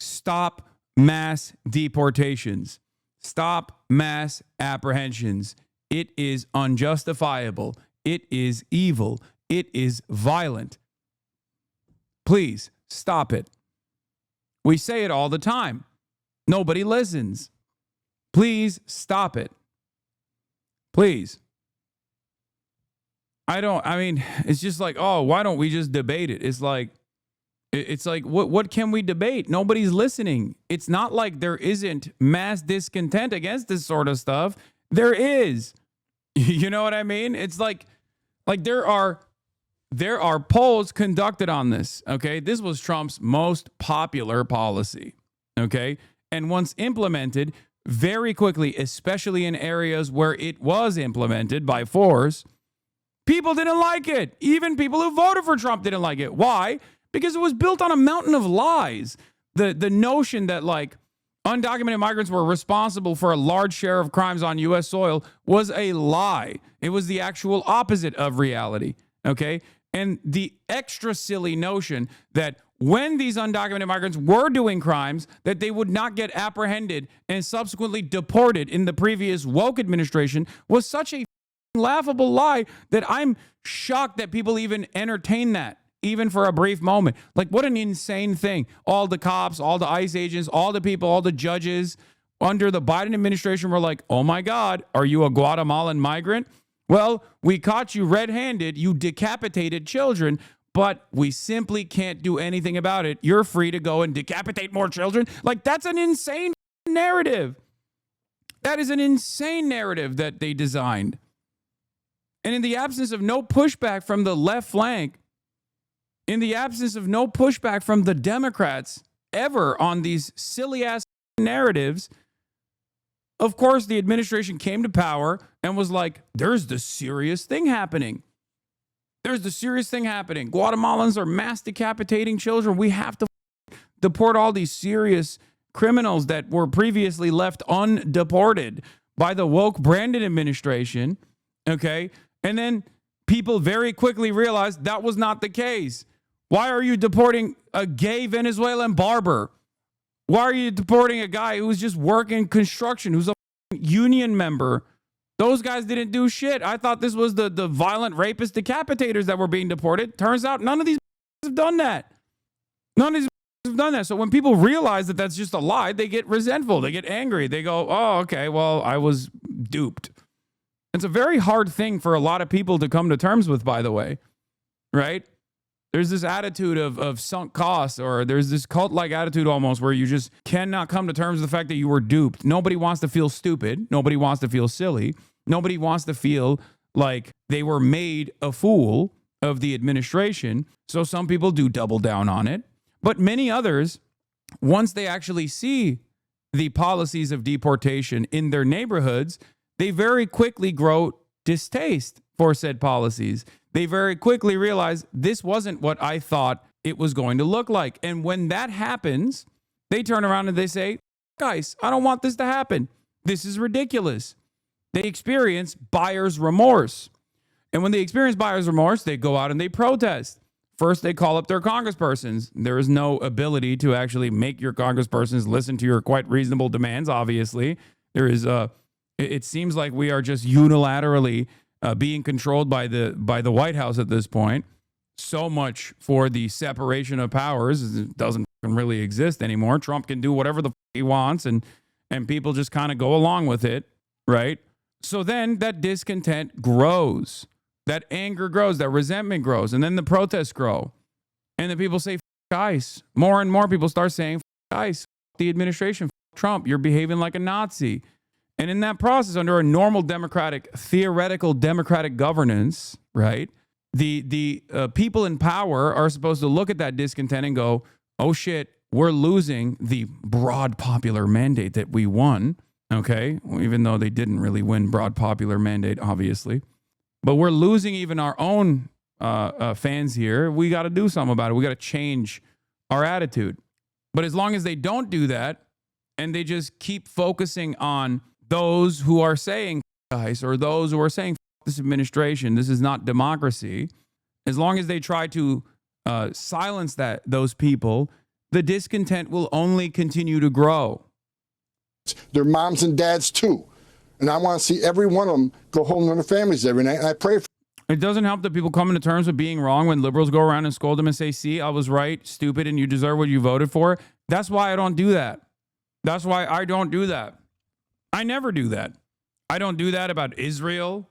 stop mass deportations. Stop mass apprehensions. It is unjustifiable. It is evil. It is violent. Please stop it. We say it all the time. Nobody listens. Please stop it. Please. It's just like, oh, why don't we just debate it? It's like, what can we debate? Nobody's listening. It's not like there isn't mass discontent against this sort of stuff. There is. You know what I mean? It's like there are polls conducted on this, okay? This was Trump's most popular policy, okay? And once implemented, very quickly, especially in areas where it was implemented by force, People didn't like it. Even people who voted for Trump didn't like it. Why? Because it was built on a mountain of lies. The notion that like undocumented migrants were responsible for a large share of crimes on U.S. soil was a lie. It was the actual opposite of reality. Okay? And the extra silly notion that when these undocumented migrants were doing crimes, that they would not get apprehended and subsequently deported in the previous woke administration was such a laughable lie that I'm shocked that people even entertain that, even for a brief moment. Like, what an insane thing. All the cops, all the ICE agents, all the people, all the judges under the Biden administration were like, oh my God, are you a Guatemalan migrant? Well, we caught you red-handed. You decapitated children, but we simply can't do anything about it. You're free to go and decapitate more children. Like, that's an insane narrative. That is an insane narrative that they designed. And in the absence of no pushback from the left flank, in the absence of no pushback from the Democrats ever on these silly-ass narratives, of course, the administration came to power and was like, there's the serious thing happening. There's the serious thing happening. Guatemalans are mass decapitating children. We have to deport all these serious criminals that were previously left undeported by the woke Brandon administration. Okay. And then people very quickly realized that was not the case. Why are you deporting a gay Venezuelan barber? Why are you deporting a guy who's just working construction, who's a union member? Those guys didn't do shit. I thought this was the violent rapist decapitators that were being deported. Turns out none of these have done that. None of these have done that. So when people realize that that's just a lie, they get resentful. They get angry. They go, oh, okay, well, I was duped. It's a very hard thing for a lot of people to come to terms with, by the way, right? There's this attitude of sunk costs, or there's this cult-like attitude almost where you just cannot come to terms with the fact that you were duped. Nobody wants to feel stupid. Nobody wants to feel silly. Nobody wants to feel like they were made a fool of the administration. So some people do double down on it. But many others, once they actually see the policies of deportation in their neighborhoods, they very quickly grow distaste for said policies. They very quickly realize this wasn't what I thought it was going to look like. And when that happens, they turn around and they say, guys, I don't want this to happen. This is ridiculous. They experience buyer's remorse. And when they experience buyer's remorse, they go out and they protest. First, they call up their congresspersons. There is no ability to actually make your congresspersons listen to your quite reasonable demands, obviously. There is it seems like we are just unilaterally being controlled by the White House at this point. So much for the separation of powers. It doesn't really exist anymore. Trump can do whatever the he wants, and people just kind of go along with it, right? So then that discontent grows. That anger grows. That resentment grows. And then the protests grow. And then people say, ICE. More and more people start saying, ICE, the administration, Trump, you're behaving like a Nazi. And in that process, under a normal theoretical democratic governance, right, the people in power are supposed to look at that discontent and go, oh shit, we're losing the broad popular mandate that we won, okay? Even though they didn't really win broad popular mandate, obviously. But we're losing even our own fans here. We got to do something about it. We got to change our attitude. But as long as they don't do that, and they just keep focusing on those who are saying, guys, or those who are saying, this administration, this is not democracy, as long as they try to silence those people, the discontent will only continue to grow. Their moms and dads too. And I want to see every one of them go home to their families every night. And I pray for. It doesn't help that people come into terms with being wrong when liberals go around and scold them and say, see, I was right, stupid, and you deserve what you voted for. That's why I don't do that. That's why I don't do that. I never do that. I don't do that about Israel.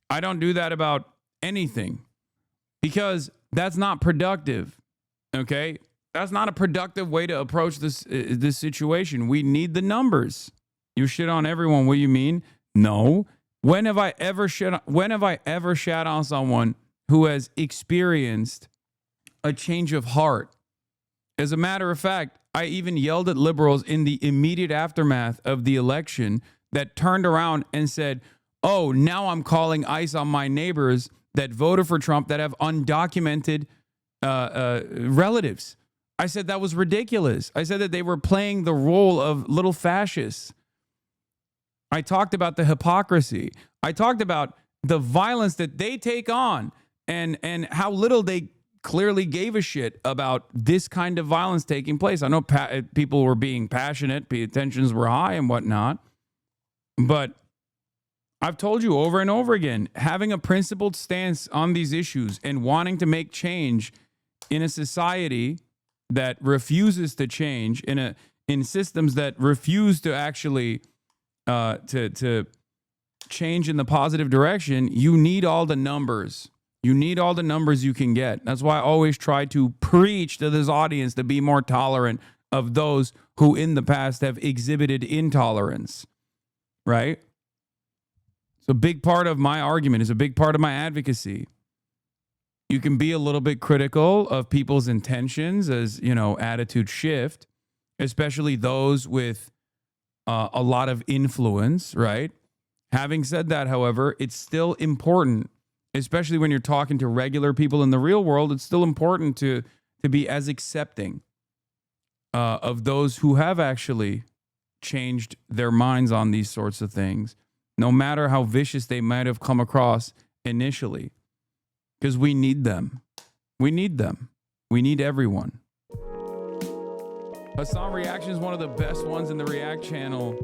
I don't do that about anything, because that's not productive. Okay? That's not a productive way to approach this situation. We need the numbers. You shit on everyone. What do you mean? No. When have I ever shat on someone who has experienced a change of heart? As a matter of fact, I even yelled at liberals in the immediate aftermath of the election that turned around and said, oh, now I'm calling ICE on my neighbors that voted for Trump that have undocumented relatives. I said that was ridiculous. I said that they were playing the role of little fascists. I talked about the hypocrisy. I talked about the violence that they take on and how little they clearly gave a shit about this kind of violence taking place. I know people were being passionate, tensions were high and whatnot, but I've told you over and over again, having a principled stance on these issues and wanting to make change in a society that refuses to change, in systems that refuse to actually to change in the positive direction, you need all the numbers. You need all the numbers you can get. That's why I always try to preach to this audience to be more tolerant of those who in the past have exhibited intolerance, right? It's a big part of my argument. It's a big part of my advocacy. You can be a little bit critical of people's intentions as, attitude shift, especially those with a lot of influence, right? Having said that, however, it's still important, especially when you're talking to regular people in the real world, it's still important to be as accepting of those who have actually changed their minds on these sorts of things, no matter how vicious they might have come across initially, because we need them. We need them. We need everyone. Hasan Reaction is one of the best ones in the React channel.